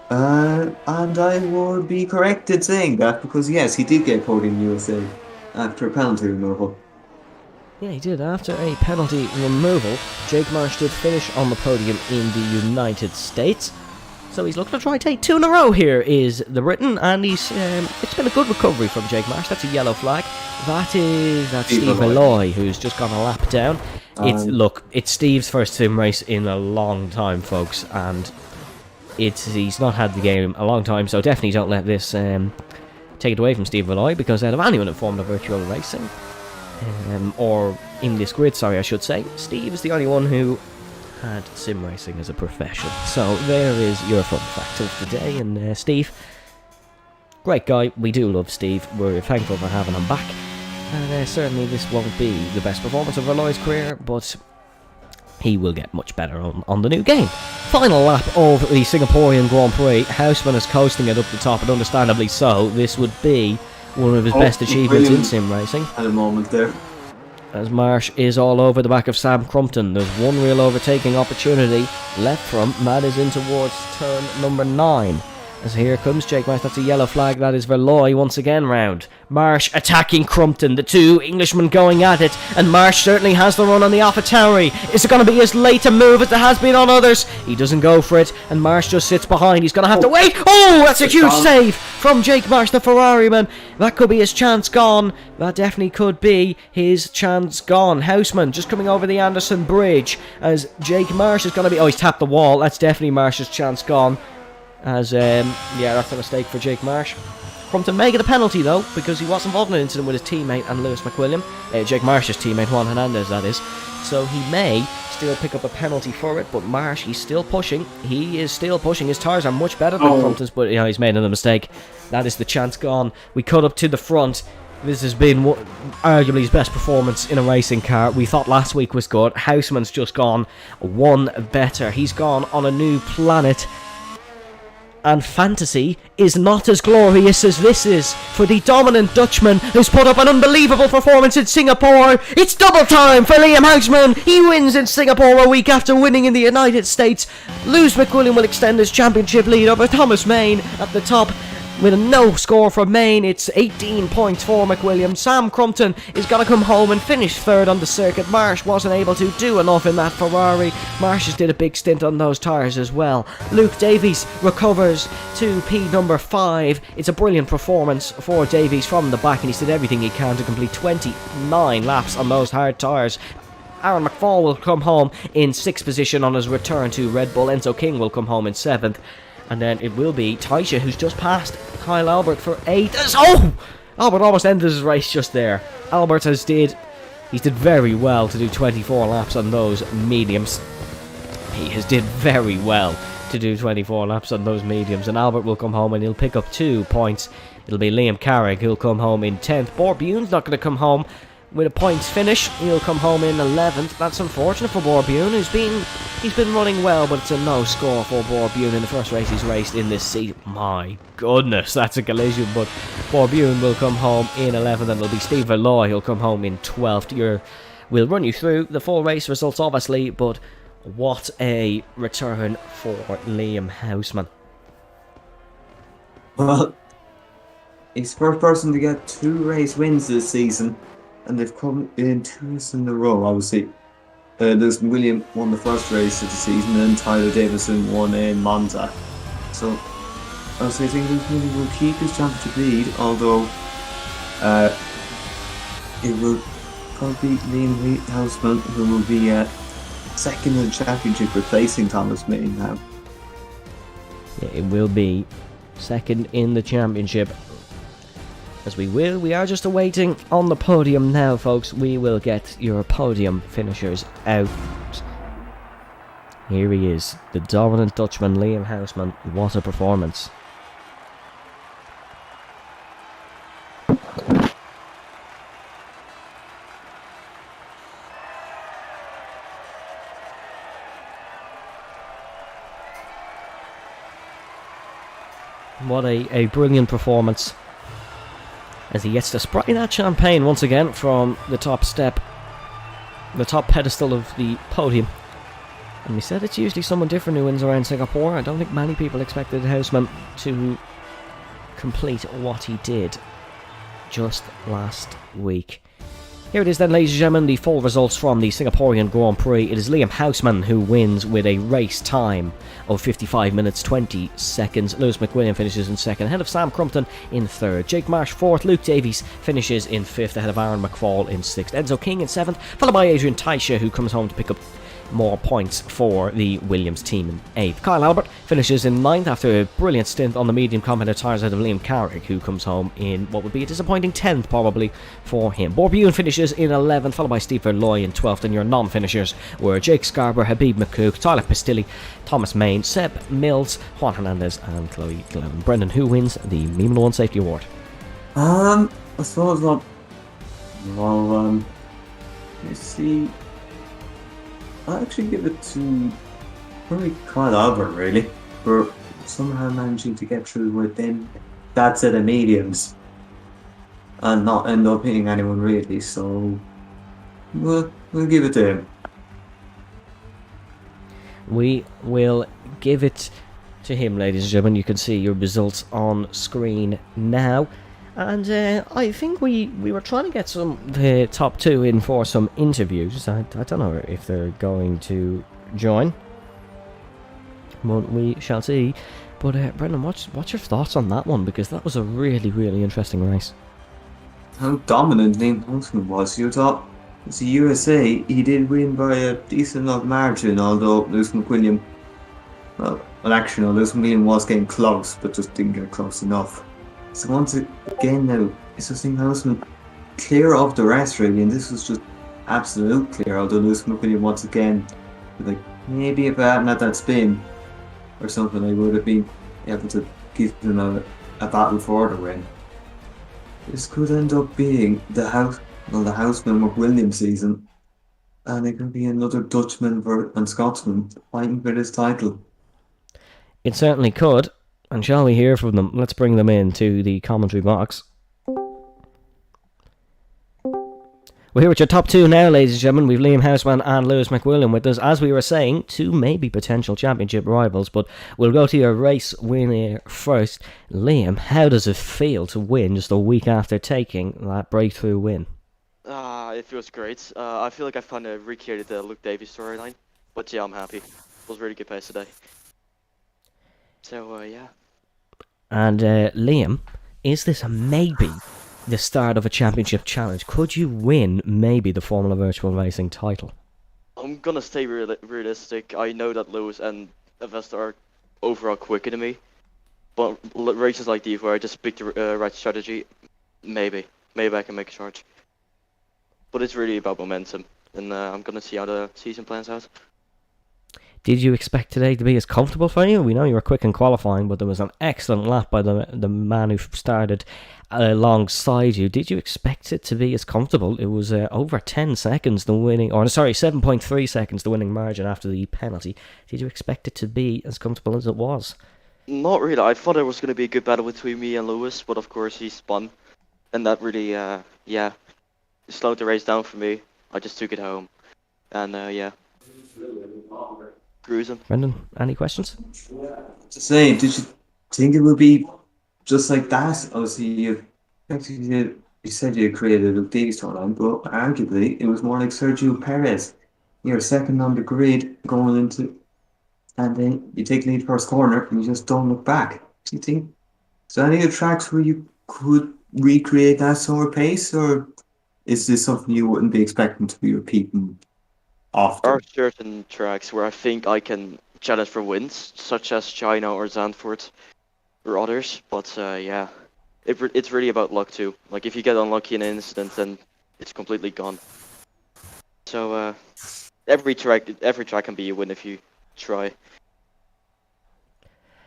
And I would be correct in saying that, because yes, he did get podium USA after a penalty removal. Yeah, he did. After a penalty removal, Jake Marsh did finish on the podium in the United States. So he's looking to try take 2 in a row here, is the Briton, and he's it's been a good recovery from Jake Marsh. That's a yellow flag. That's Steve Alloy, who's just gone a lap down. It's Steve's first sim race in a long time, folks, and he's not had the game a long time, so definitely don't let this take it away from Steve Alloy, because out of anyone in Formula Virtual Racing, or in this grid, sorry, I should say, Steve is the only one who had sim racing as a profession. So there is your fun fact of the day. And Steve, great guy, we do love Steve, we're thankful for having him back, and certainly this won't be the best performance of Alloy's career, but he will get much better on the new game. Final lap of the Singaporean Grand Prix. Houseman is coasting it up the top, and understandably so. This would be one of his best achievements in sim racing. At a moment there. As Marsh is all over the back of Sam Crumpton. There's one real overtaking opportunity left from, and that is in towards turn number 9. As here comes Jake Marsh, that's a yellow flag, that is Verloy once again round. Marsh attacking Crumpton, the two Englishmen going at it, and Marsh certainly has the run on the AlphaTauri. Is it going to be as late a move as it has been on others? He doesn't go for it, and Marsh just sits behind. He's going to have to wait. Oh, that's a huge save from Jake Marsh, the Ferrari man. That could be his chance gone. That definitely could be his chance gone. Houseman just coming over the Anderson Bridge as Jake Marsh is going to be... Oh, he's tapped the wall. That's definitely Marsh's chance gone. As, yeah, that's a mistake for Jake Marsh. Crumpton may get a penalty, though, because he was involved in an incident with his teammate and Lewis McWilliam. Jake Marsh's teammate, Juan Hernandez, that is. So he may still pick up a penalty for it, but Marsh, he's still pushing. He is still pushing. His tyres are much better than Crumpton's, but, you know, he's made another mistake. That is the chance gone. We cut up to the front. This has been arguably his best performance in a racing car. We thought last week was good. Houseman's just gone one better. He's gone on a new planet. And fantasy is not as glorious as this is for the dominant Dutchman who's put up an unbelievable performance in Singapore. It's double time for Liam Houseman. He wins in Singapore a week after winning in the United States. Lewis McWilliam will extend his championship lead over Thomas Main at the top. With a no score for Main, it's 18 points for McWilliam. Sam Crumpton is going to come home and finish third on the circuit. Marsh wasn't able to do enough in that Ferrari. Marsh did a big stint on those tyres as well. Luke Davies recovers to P number 5. It's a brilliant performance for Davies from the back, and he's did everything he can to complete 29 laps on those hard tyres. Aaron McFall will come home in 6th position on his return to Red Bull. Enzo King will come home in 7th. And then it will be Taisha, who's just passed Kyle Albert for 8th. Oh! Albert almost ended his race just there. Albert did very well to do 24 laps on those mediums. He has did very well to do 24 laps on those mediums. And Albert will come home and he'll pick up 2 points. It'll be Liam Carrick who'll come home in 10th. Borbune's not going to come home with a points finish. He'll come home in 11th. That's unfortunate for Borbune, he's been running well, but it's a no score for Borbune in the first race he's raced in this season. My goodness, that's a collision, but Borbune will come home in 11th, and it'll be Steve Verloy who'll come home in 12th. We'll run you through the full race results, obviously, but what a return for Liam Houseman. Well, he's the first person to get 2 race wins this season. And they've come in 2 races in a row, obviously. Lewis McWilliam won the first race of the season, and Tyler Davison won in Monza. So, obviously, I think Lewis McWilliam will keep his championship lead, although it will probably be Liam Houseman who will be second in the championship, replacing Thomas Main now. Yeah, it will be second in the championship. As we are just awaiting on the podium now, folks. We will get your podium finishers out. Here he is, the dominant Dutchman, Liam Houseman. What a performance. What a brilliant performance. As he gets to spray that champagne once again from the top step, the top pedestal of the podium. And we said it's usually someone different who wins around Singapore. I don't think many people expected Houseman to complete what he did just last week. Here it is then, ladies and gentlemen, the full results from the Singaporean Grand Prix. It is Liam Houseman who wins with a race time of 55 minutes 20 seconds. Lewis McWilliam finishes in 2nd, ahead of Sam Crumpton in 3rd. Jake Marsh 4th. Luke Davies finishes in 5th, ahead of Aaron McFall in 6th. Enzo King in 7th, followed by Adrian Taisha, who comes home to pick up more points for the Williams team in 8th. Kyle Albert finishes in 9th after a brilliant stint on the medium compound tyres ahead of Liam Carrick, who comes home in what would be a disappointing 10th probably for him. Borbune finishes in 11th, followed by Steve Verloy in 12th, and your non-finishers were Jake Scarborough, Habib McCook, Tyler Pistilli, Thomas Main, Seb Mills, Juan Hernandez, and Chloe Glenn. Brendan, who wins the Formula 1 Safety Award? I suppose not. Well, let's see. I'll actually give it to probably Kyle Albert, really, for somehow managing to get through within that set of mediums and not end up hitting anyone really. So we'll give it to him. We will give it to him, ladies and gentlemen. You can see your results on screen now. And I think we were trying to get the top two in for some interviews. I don't know if they're going to join, but we shall see. But Brendan, what's your thoughts on that one? Because that was a really, really interesting race. How dominant Liam Huntsman was. You thought, as a USA, he did win by a decent enough margin, although Lewis McWilliam, well actually, no, Lewis McWilliam was getting close, but just didn't get close enough. So once again now, it's just Liam Huntsman clear of the rest really, and this was just absolute clear, although Lewis McWilliam once again, like, maybe if I hadn't had that spin or something, I would have been able to give them a battle for the win. This could end up being the Houseman McWilliam season, and it could be another Dutchman and Scotsman fighting for this title. It certainly could. And shall we hear from them? Let's bring them into the commentary box. We're here with your top two now, ladies and gentlemen. We've Liam Houseman and Lewis McWilliam with us. As we were saying, two maybe potential championship rivals, but we'll go to your race winner first. Liam, how does it feel to win just a week after taking that breakthrough win? It feels great. I feel like I've kind of recreated the Luke Davies storyline, but yeah, I'm happy. It was a really good pace today. So, yeah. And Liam, is this maybe the start of a championship challenge? Could you win maybe the Formula Virtual Racing title? I'm gonna stay realistic. I know that Lewis and Avesta are overall quicker than me, but races like these where I just pick the right strategy, maybe I can make a charge. But it's really about momentum, and I'm gonna see how the season plans out. Did you expect today to be as comfortable for you? We know you were quick in qualifying, but there was an excellent lap by the man who started alongside you. Did you expect it to be as comfortable? It was over 10 seconds the winning, 7.3 seconds the winning margin after the penalty. Did you expect it to be as comfortable as it was? Not really. I thought there was going to be a good battle between me and Lewis, but of course he spun, and that really, slowed the race down for me. I just took it home, and cruising. Brendan, any questions? To say, did you think it would be just like that? Obviously, you said you created a Luke Davies storyline, but arguably it was more like Sergio Perez. You're second on the grid going into, and then you take lead first corner and you just don't look back. Do you think so? Any of the tracks where you could recreate that sort of pace, or is this something you wouldn't be expecting to be repeating often? There are certain tracks where I think I can challenge for wins, such as China or Zandvoort or others, but it's really about luck too. Like if you get unlucky in an incident, then it's completely gone. So every track can be a win if you try.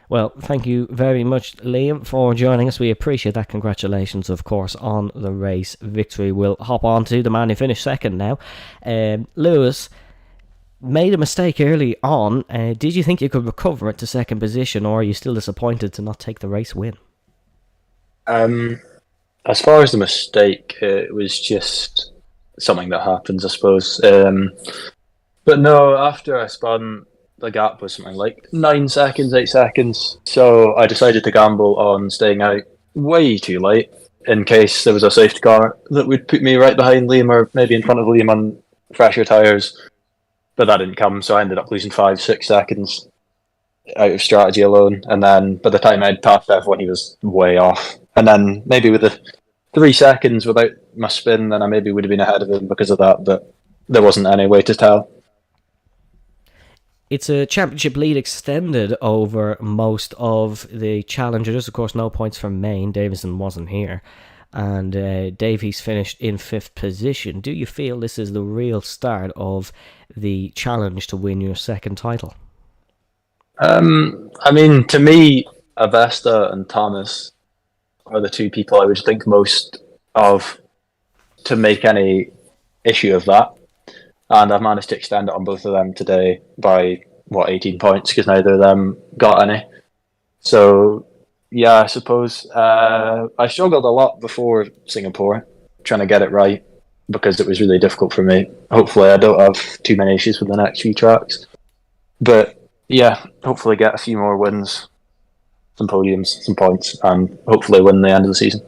Well, thank you very much, Liam, for joining us. We appreciate that. Congratulations, of course, on the race victory. We'll hop on to the man who finished second now. Lewis made a mistake early on. Did you think you could recover it to second position, or are you still disappointed to not take the race win? As far as the mistake, it was just something that happens, I suppose. But no, after I spun, the gap was something like 9 seconds, 8 seconds. So I decided to gamble on staying out way too late in case there was a safety car that would put me right behind Liam or maybe in front of Liam on fresher tyres. But that didn't come, so I ended up losing 5-6 seconds out of strategy alone. And then by the time I'd passed everyone, he was way off. And then maybe with the 3 seconds without my spin, then I maybe would have been ahead of him because of that, but there wasn't any way to tell. It's a championship lead extended over most of the challengers. Of course, no points from Maine. Davison wasn't here. And Davies finished in 5th position. Do you feel this is the real start of the challenge to win your second title? I mean, to me, Avesta and Thomas are the two people I would think most of to make any issue of that. and I've managed to extend it on both of them today by 18 points because neither of them got any. So yeah, I suppose I struggled a lot before Singapore trying to get it right because it was really difficult for me. Hopefully, I don't have too many issues with the next few tracks, but yeah, hopefully get a few more wins, some podiums, some points, and hopefully win the end of the season.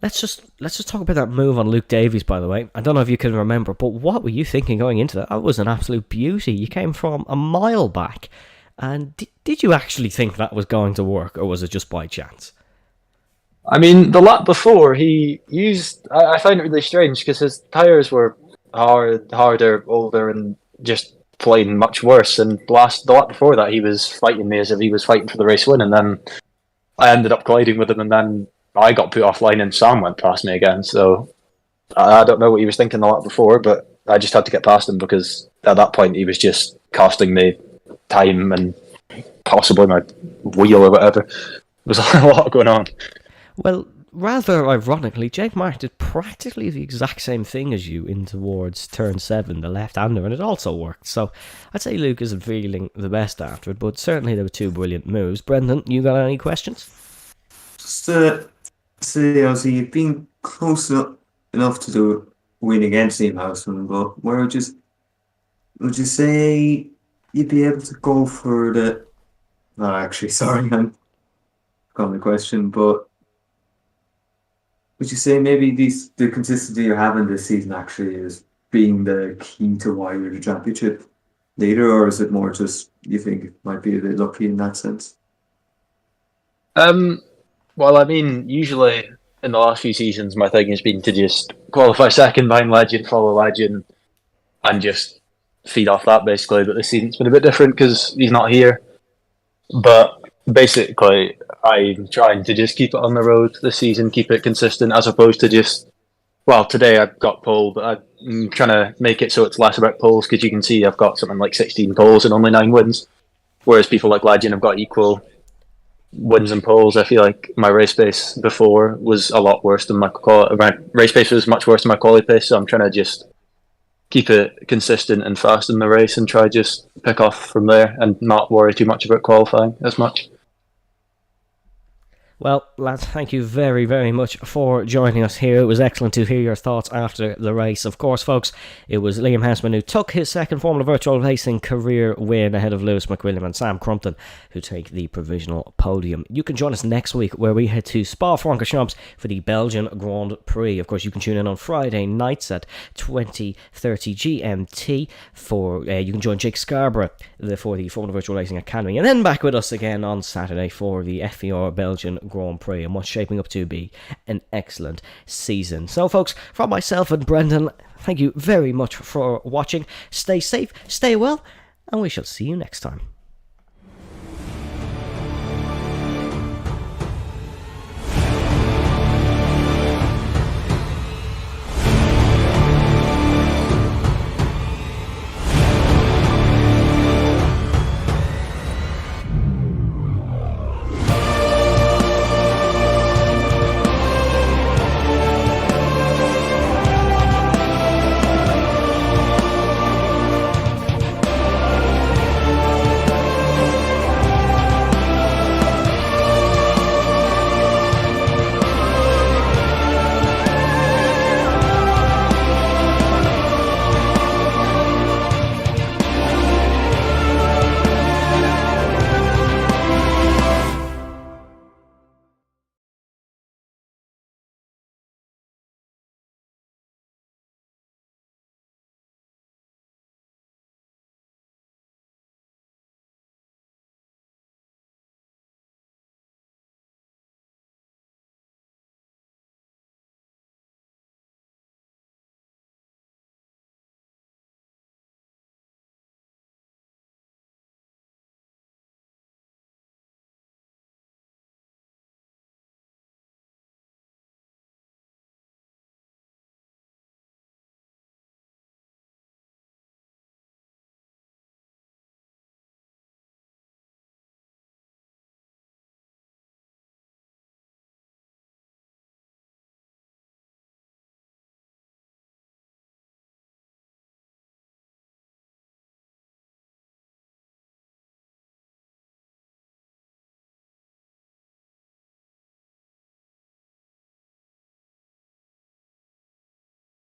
Let's just talk about that move on Luke Davies, by the way. I don't know if you can remember, but what were you thinking going into that? That was an absolute beauty. You came from a mile back, and did you actually think that was going to work, or was it just by chance? I mean, the lap before he used, I find it really strange because his tyres were harder, older, and just plain much worse. And the lap before that, he was fighting me as if he was fighting for the race win, and then I ended up colliding with him, and then I got put offline, and Sam went past me again. So I don't know what he was thinking the lap before, but I just had to get past him because at that point he was just costing me time and possibly my wheel or whatever. There was a lot going on. Well, rather ironically, Jake Mark did practically the exact same thing as you in towards turn 7, the left-hander, and it also worked. So I'd say Luke isn't feeling the best after it, but certainly there were 2 brilliant moves. Brendan, you got any questions? Just say, obviously, you've been close enough to do a win against Team Houseman, but where would you say you'd be able to go for the? No, actually, sorry, I'm got the question, but would you say maybe the consistency you're having this season actually is being the key to why you're the championship leader, or is it more just you think it might be a bit lucky in that sense? Well, I mean, usually in the last few seasons, my thing has been to just qualify second behind Legend, follow Legend, and just feed off that basically. But this season's been a bit different because he's not here. But basically, I'm trying to just keep it on the road this season, keep it consistent, as opposed to just. Well, today I've got pole, but I'm trying to make it so it's less about poles because you can see I've got something like 16 poles and only 9 wins, whereas people like Legend have got equal wins and poles. I feel like my race pace before was a lot worse than my race pace was much worse than my quality pace. So I'm trying to just keep it consistent and fast in the race and try just pick off from there and not worry too much about qualifying as much. Well, lads, thank you very, very much for joining us here. It was excellent to hear your thoughts after the race. Of course, folks, it was Liam Houseman who took his second Formula Virtual Racing career win ahead of Lewis McWilliam and Sam Crumpton, who take the provisional podium. You can join us next week where we head to Spa-Francorchamps for the Belgian Grand Prix. Of course, you can tune in on Friday nights at 20:30 GMT for you can join Jake Scarborough for the Formula Virtual Racing Academy, and then back with us again on Saturday for the FVR Belgian Grand Prix, and what's shaping up to be an excellent season. So folks, from myself and Brendan, thank you very much for watching. Stay safe, stay well, and we shall see you next time.